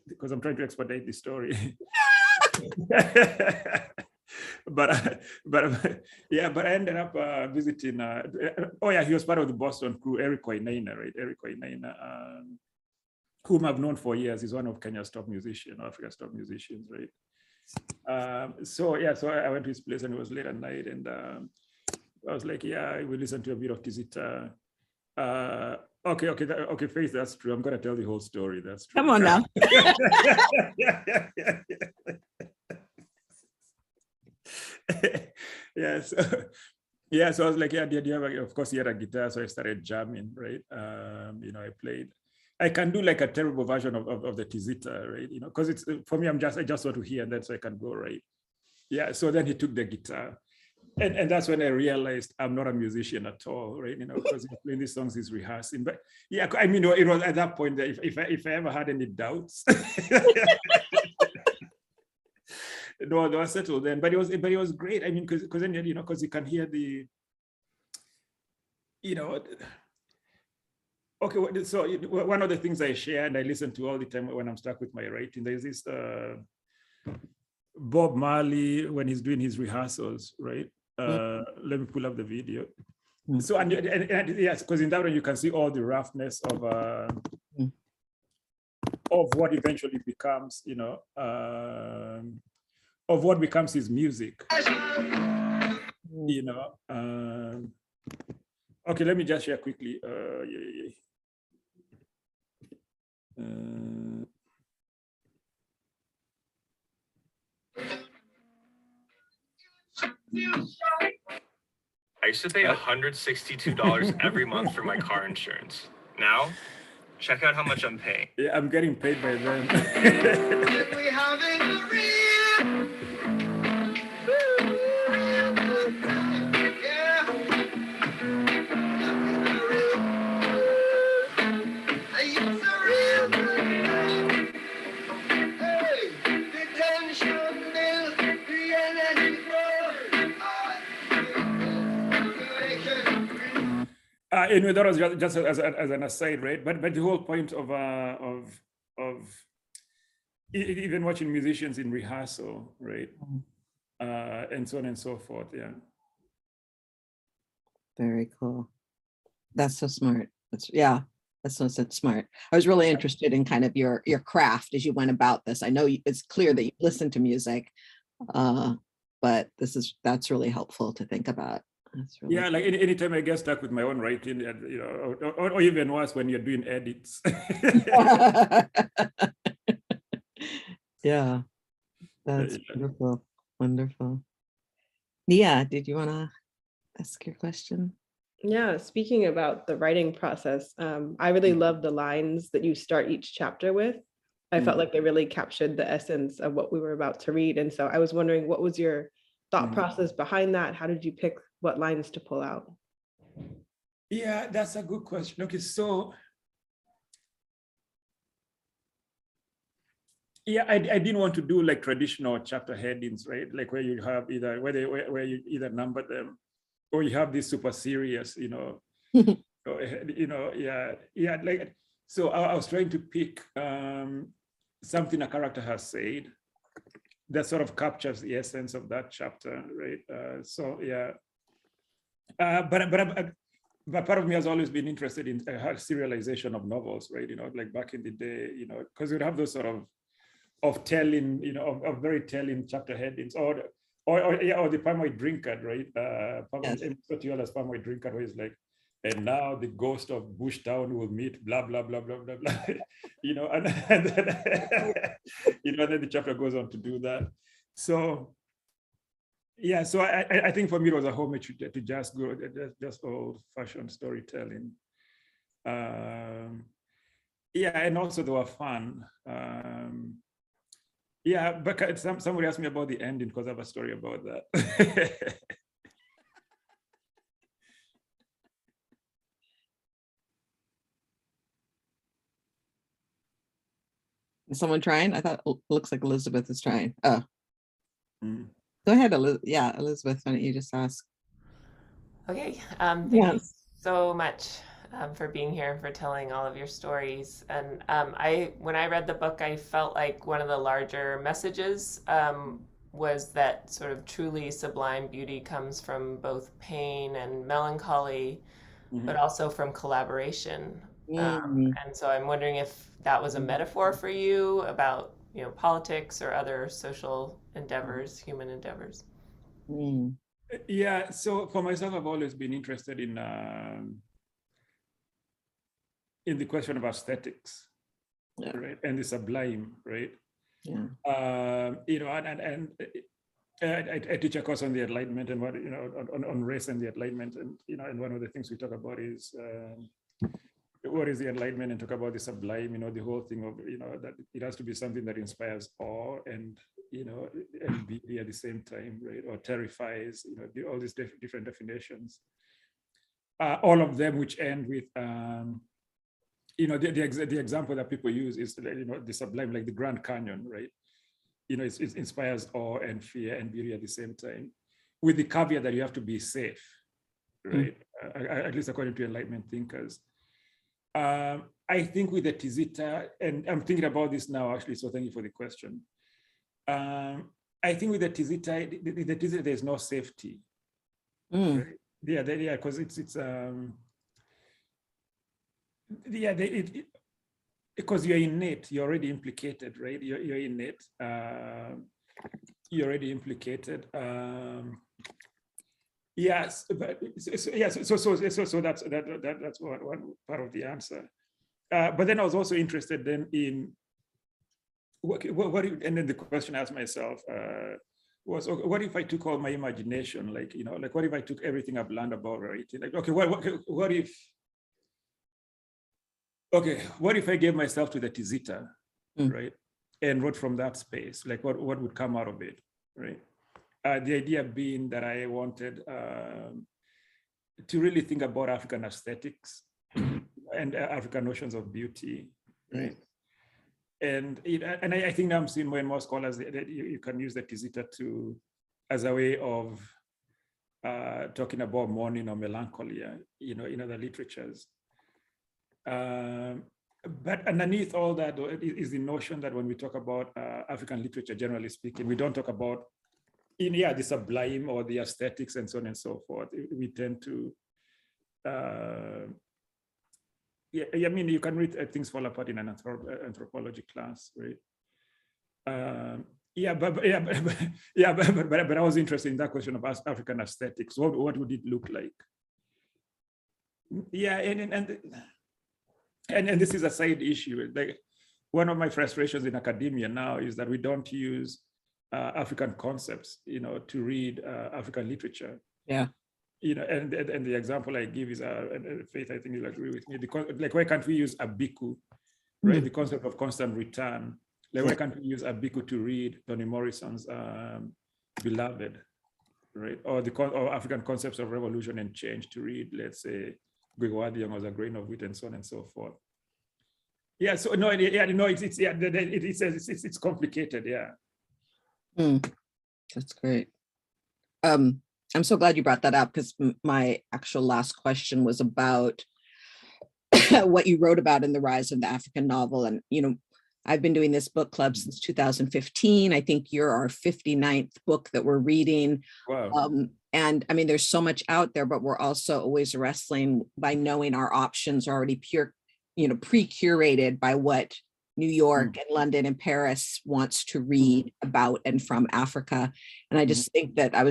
Because I'm trying to expedite the story. but I ended up visiting. He was part of the Boston crew, Eric Wainaina, right? Eric Wainaina, whom I've known for years. He's one of Kenya's top musicians, Africa's top musicians, right? So I went to his place and it was late at night, and I was like, yeah, we listened to a bit of Kizita. Okay, Faith, that's true. I'm gonna tell the whole story. That's true. Come on now. Yes. So I was like, do you have of course he had a guitar, so I started jamming, right? I played. I can do like a terrible version of the Tizita, right? Because it's for me, I just want to hear that so I can go, right? Yeah. So then he took the guitar. And that's when I realized I'm not a musician at all, right? Because playing these songs is rehearsing. But yeah, I mean, it was at that point that if I ever had any doubts, no, they were settled then. But it was great. I mean, because then because you can hear the, Okay, so one of the things I share and I listen to all the time when I'm stuck with my writing, there's this Bob Marley when he's doing his rehearsals, right? Let me pull up the video. So and yes, because in that one you can see all the roughness of what eventually becomes, of what becomes his music. Okay, let me just share quickly. I used to pay $162 every month for my car insurance. Now, check out how much I'm paying. Yeah, I'm getting paid by them. Anyway, that was just as an aside, right? But the whole point of even watching musicians in rehearsal, right? And so on and so forth. Yeah. Very cool. That's so smart. That's so smart. I was really interested in kind of your craft as you went about this. I know it's clear that you listen to music, but that's really helpful to think about. Really yeah, like anytime I get stuck with my own writing, or even worse when you're doing edits. Yeah, that's wonderful. Nia, did you want to ask your question? Yeah, speaking about the writing process, I really love the lines that you start each chapter with. I felt like they really captured the essence of what we were about to read. And so I was wondering, what was your thought process behind that? How did you pick what lines to pull out? Yeah, that's a good question. Okay, so yeah, I didn't want to do like traditional chapter headings, right? Like where you have either where you either number them, or you have this super serious, like so. I was trying to pick something a character has said that sort of captures the essence of that chapter, right? But part of me has always been interested in serialization of novels, right? Like back in the day, because you'd have those sort of telling, of very telling chapter headings, or the Palm White Drinkard, right? Adiele's Palm White Drinkard, where it's like, and now the ghost of Bushtown will meet blah blah blah blah blah blah, and then then the chapter goes on to do that. So yeah, so I think for me it was a homage to just go just old-fashioned storytelling. Yeah, and also they were fun. Yeah, but somebody asked me about the ending because I have a story about that. Is someone trying? I thought it looks like Elizabeth is trying. Oh. Go ahead, Elizabeth, why don't you just ask? Okay, thank you so much for being here and for telling all of your stories. And when I read the book, I felt like one of the larger messages was that sort of truly sublime beauty comes from both pain and melancholy, but also from collaboration. And so I'm wondering if that was a metaphor for you about politics or other social endeavors, human endeavors. Yeah, so for myself, I've always been interested in in the question of aesthetics, right, and the sublime, right? You know, and I teach a course on the Enlightenment and what, you know, on race and the Enlightenment, and you know, and one of the things we talk about is what is the Enlightenment, and talk about the sublime. You know, the whole thing of, you know, that it has to be something that inspires awe and, you know, and beauty at the same time, right? Or terrifies. You know, all these different definitions. All of them which end with, you know, the example that people use is, you know, the sublime, like the Grand Canyon, right? You know, it inspires awe and fear and beauty at the same time, with the caveat that you have to be safe, right? At least according to Enlightenment thinkers. I think with the Tizita, and I'm thinking about this now actually, so thank you for the question. I think with the Tizita, there's no safety. Right? Yeah, because because you're innate, you're already implicated, right? You're innate, you're already implicated. Yes, but so that's one part of the answer. But then I was also interested then in what and then the question I asked myself was, okay, what if I took all my imagination, like, you know, like what if I took everything I've learned about writing, like, okay, what if I gave myself to the Tizita, right, and wrote from that space, like what would come out of it, right? The idea being that I wanted to really think about African aesthetics and African notions of beauty, right? And I think I'm seeing more and more scholars that you can use the Tizita as a way of talking about mourning or melancholy, you know, in other literatures. But underneath all that is the notion that when we talk about African literature, generally speaking, we don't talk about the sublime or the aesthetics and so on and so forth. We tend to, I mean, you can read Things Fall Apart in an anthropology class, right? But I was interested in that question of African aesthetics. What would it look like? Yeah, and this is a side issue. Like, one of my frustrations in academia now is that we don't use African concepts, you know, to read African literature. Yeah. You know, and the example I give is, Faith, I think you'll agree with me, because, like, why can't we use Abiku, right? The concept of constant return. Like, why can't we use Abiku to read Toni Morrison's Beloved, right? Or or African concepts of revolution and change to read, let's say, Gwigwadi as A Grain of Wheat and so on and so forth. Yeah, so no, it's complicated, yeah. That's great. I'm so glad you brought that up, because my actual last question was about what you wrote about in The Rise of the African Novel. And, you know, I've been doing this book club since 2015. I think you're our 59th book that we're reading. Wow. And I mean, there's so much out there, but we're also always wrestling by knowing our options are already pre-curated by what New York and London and Paris wants to read about and from Africa. And I just think that I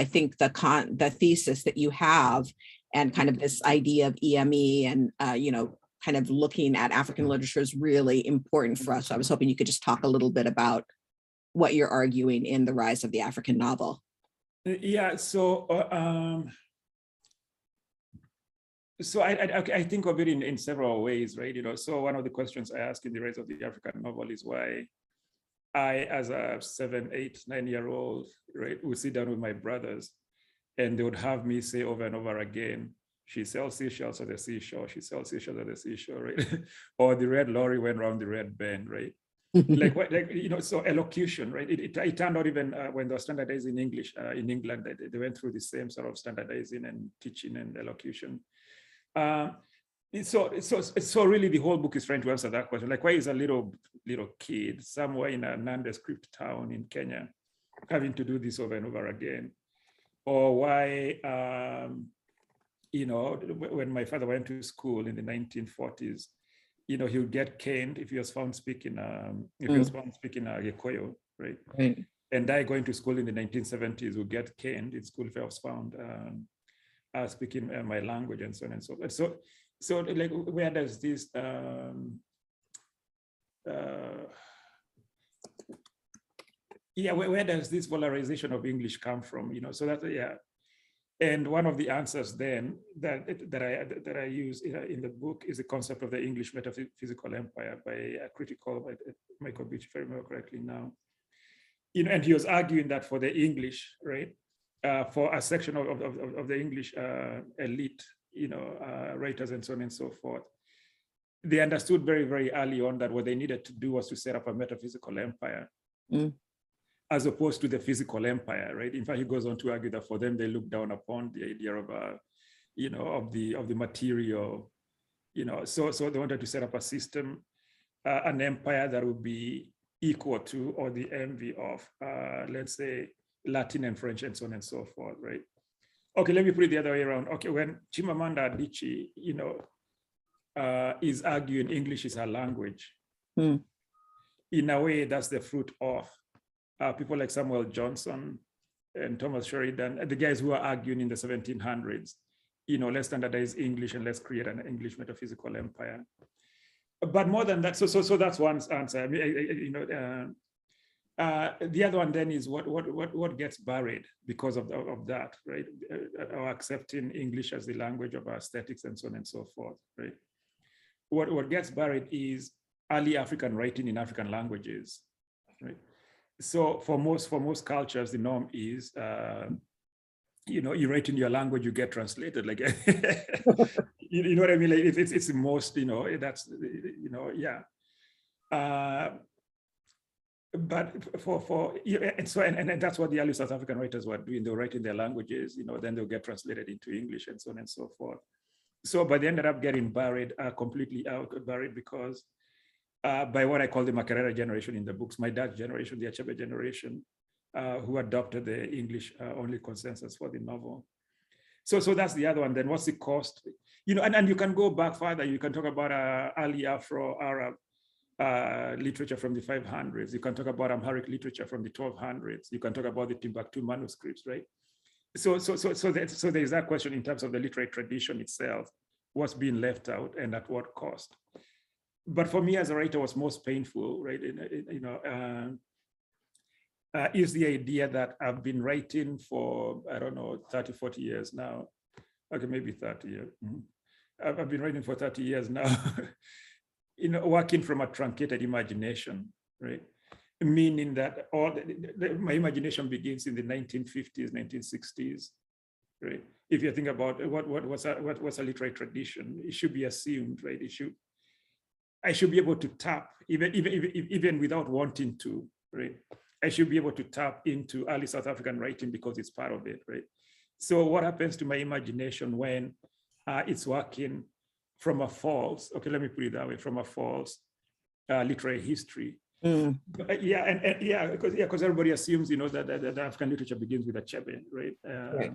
think the thesis that you have and kind of this idea of EME and, kind of looking at African literature is really important for us. So I was hoping you could just talk a little bit about what you're arguing in The Rise of the African Novel. Yeah, so I think of it in several ways, right? You know, so one of the questions I ask in The Rise of the African Novel is why I, as a 7, 8, 9-year-old, right, would sit down with my brothers and they would have me say over and over again, she sells seashells at the seashore, she sells seashells at the seashore, right? Or the red lorry went around the red bend, right? So elocution, right? It turned out even when they were standardizing English in England, they went through the same sort of standardizing and teaching and elocution. So really the whole book is trying to answer that question. Like, why is a little kid somewhere in a nondescript town in Kenya having to do this over and over again? Or why, when my father went to school in the 1940s, he would get caned if he was found speaking Gikuyu, right? And I going to school in the 1970s would get caned in school if I was found speaking my language and so on and so forth. So like, where does this, where does this valorization of English come from? So that, and one of the answers then that I use in the book is the concept of the English metaphysical empire by a critical by Michael Beach, if I remember correctly now. And he was arguing that for the English, right, for a section of the English elite, writers and so on and so forth, they understood very, very early on that what they needed to do was to set up a metaphysical empire, as opposed to the physical empire, right? In fact, he goes on to argue that for them, they look down upon the idea of, of the material, so they wanted to set up a system, an empire that would be equal to or the envy of, let's say, Latin and French and so on and so forth, right? Okay, let me put it the other way around. Okay, when Chimamanda Adichie, is arguing English is her language, in a way, that's the fruit of people like Samuel Johnson and Thomas Sheridan, the guys who are arguing in the 1700s, let's standardize English and let's create an English metaphysical empire. But more than that, so that's one answer. I mean, the other one then is what gets buried because of that, right? Or accepting English as the language of our aesthetics and so on and so forth, right? What gets buried is early African writing in African languages, right? So for most cultures, the norm is, you write in your language, you get translated. Like, you know what I mean? Like it's the most, that's, yeah. But and that's what the early South African writers were doing. They were writing their languages, then they'll get translated into English and so on and so forth. So, but they ended up getting buried, completely buried because by what I call the Makerere generation in the books, my dad's generation, the Achebe generation, who adopted the English only consensus for the novel. So that's the other one. Then what's the cost? And you can go back further. You can talk about early Afro-Arab literature from the 500s. You can talk about Amharic literature from the 1200s. You can talk about the Timbuktu manuscripts, right? So there's that question in terms of the literary tradition itself, what's being left out and at what cost. But for me as a writer, what's most painful, right, is the idea that I've been writing for, I don't know, 30, 40 years now. Okay, maybe 30 years. I've been writing for 30 years now, working from a truncated imagination, right? Meaning that my imagination begins in the 1950s, 1960s, right? If you think about what's a literary tradition, it should be assumed, right? I should be able to tap, even without wanting to, right? I should be able to tap into early South African writing because it's part of it, right? So what happens to my imagination when it's working from a false, okay, let me put it that way, from a false literary history? Because everybody assumes, that African literature begins with Achebe, right? Right.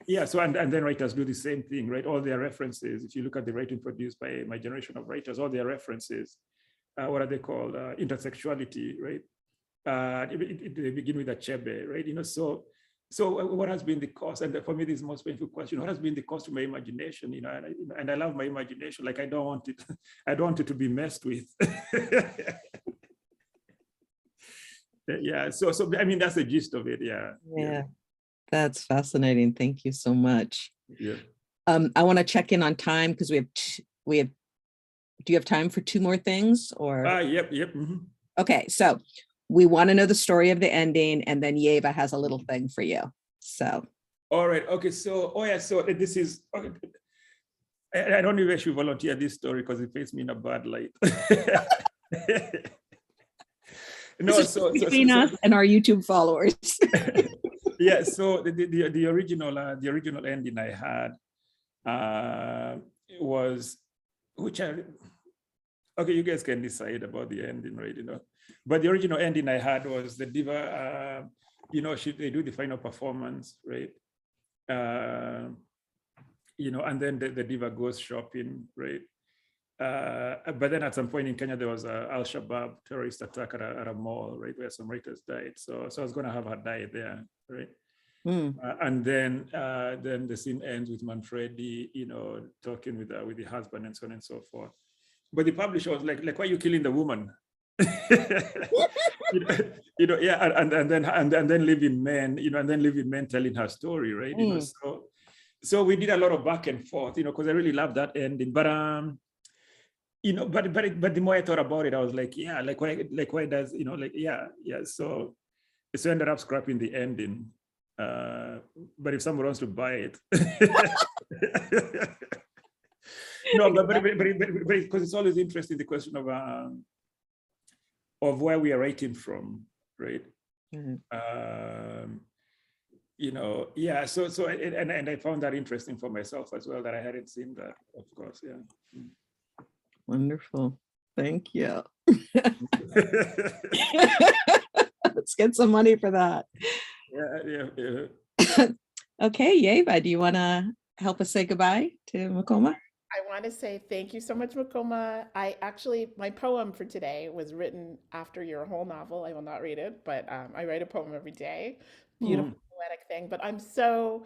Yeah, so and then writers do the same thing, right? All their references, if you look at the writing produced by my generation of writers, all their references, what are they called? Intersexuality, right? They begin with Achebe, right? So what has been the cost? And for me, this is the most painful question. What has been the cost to my imagination? And I love my imagination. Like I don't want it to be messed with. Yeah. So I mean, that's the gist of it. Yeah. Yeah. That's fascinating. Thank you so much. Yeah. I want to check in on time because we have. Do you have time for two more things or? Yep. Mm-hmm. Okay, so we want to know the story of the ending, and then Yeva has a little thing for you. So. All right. Okay. So So this is. Okay. I don't know if I should volunteer this story because it puts me in a bad light. No. So between us and our YouTube followers. Yeah, so the original ending I had was, okay, you guys can decide about the ending, right? But the original ending I had was the diva, they do the final performance, right? And then the diva goes shopping, right? But then at some point in Kenya, there was a Al-Shabaab terrorist attack at a mall, right, where some writers died. So I was going to have her die there, right? And then the scene ends with Manfredi, talking with the husband and so on and so forth. But the publisher was like, why are you killing the woman? and then leave in men, telling her story, right? So we did a lot of back and forth, because I really love that ending. But but the more I thought about it, I was like, yeah, why does So I ended up scrapping the ending. But if someone wants to buy it, no, but because it's always interesting, the question of where we are writing from, right? So and I found that interesting for myself as well, that I hadn't seen that, of course. Wonderful. Thank you. Let's get some money for that. Okay, Yeva, do you want to help us say goodbye to Mũkoma? I want to say thank you so much, Mũkoma. My poem for today was written after your whole novel. I will not read it, but I write a poem every day. Beautiful poetic thing. But I'm so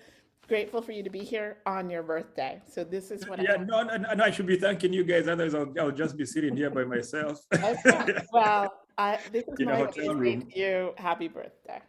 grateful for you to be here on your birthday. So this is what I should be thanking you guys. Otherwise, I'll just be sitting here by myself. Okay. Well, this is my way to say to you, happy birthday.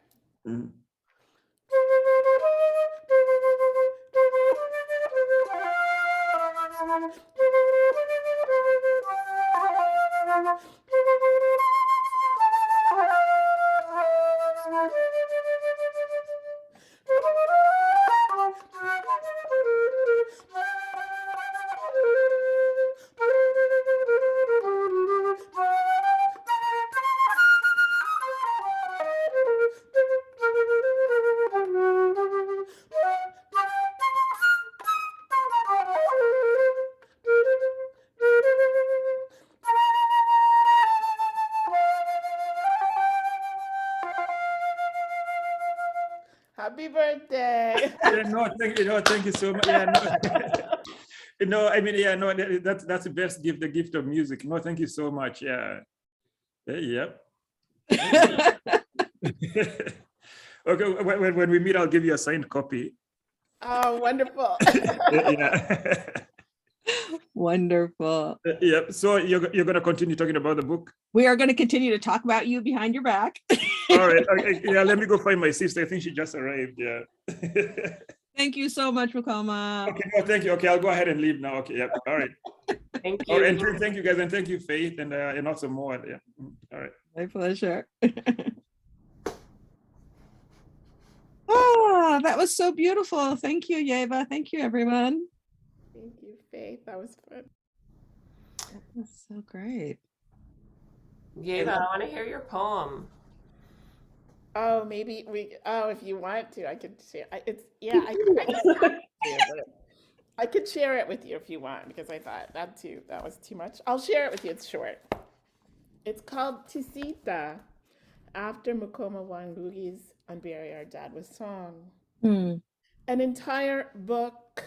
Happy birthday. Thank you so much. That's the best gift, the gift of music. No, thank you so much. Yep. Okay, when we meet, I'll give you a signed copy. Oh, wonderful. Wonderful. Yep. So you're going to continue talking about the book? We are going to continue to talk about you behind your back. All right. Let me go find my sister. I think she just arrived. Yeah. Thank you so much, Mũkoma. Okay. No, thank you. Okay, I'll go ahead and leave now. Okay. Yep. All right. Thank you. All right, and thank you guys, and thank you, Faith, and also more. Yeah. All right. My pleasure. Oh, that was so beautiful. Thank you, Yeva. Thank you, everyone. Thank you, Faith. That was fun. That was so great. Yeva, I want to hear your poem. Oh, maybe if you want to, I could share. I could share it with you if you want, because I thought that was too much. I'll share it with you. It's short. It's called Tisita, after Mũkoma Wa Ngũgĩ's Unbury Our Dad with Song. An entire book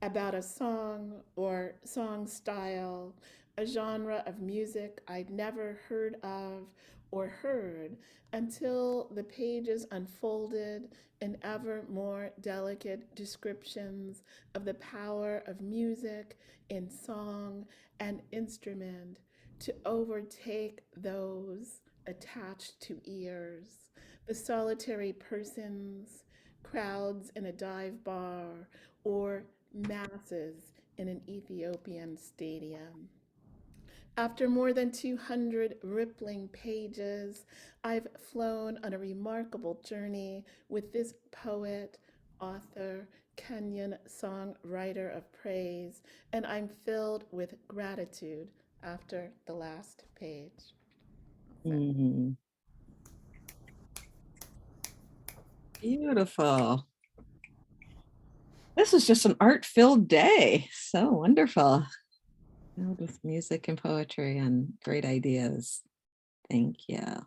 about a song or song style, a genre of music I'd never heard of or heard until the pages unfolded in ever more delicate descriptions of the power of music in song and instrument to overtake those attached to ears, the solitary persons, crowds in a dive bar, or masses in an Ethiopian stadium. After more than 200 rippling pages, I've flown on a remarkable journey with this poet, author, Kenyan songwriter of praise, and I'm filled with gratitude after the last page. Beautiful. This is just an art-filled day. So wonderful. Filled with music and poetry and great ideas. Thank you.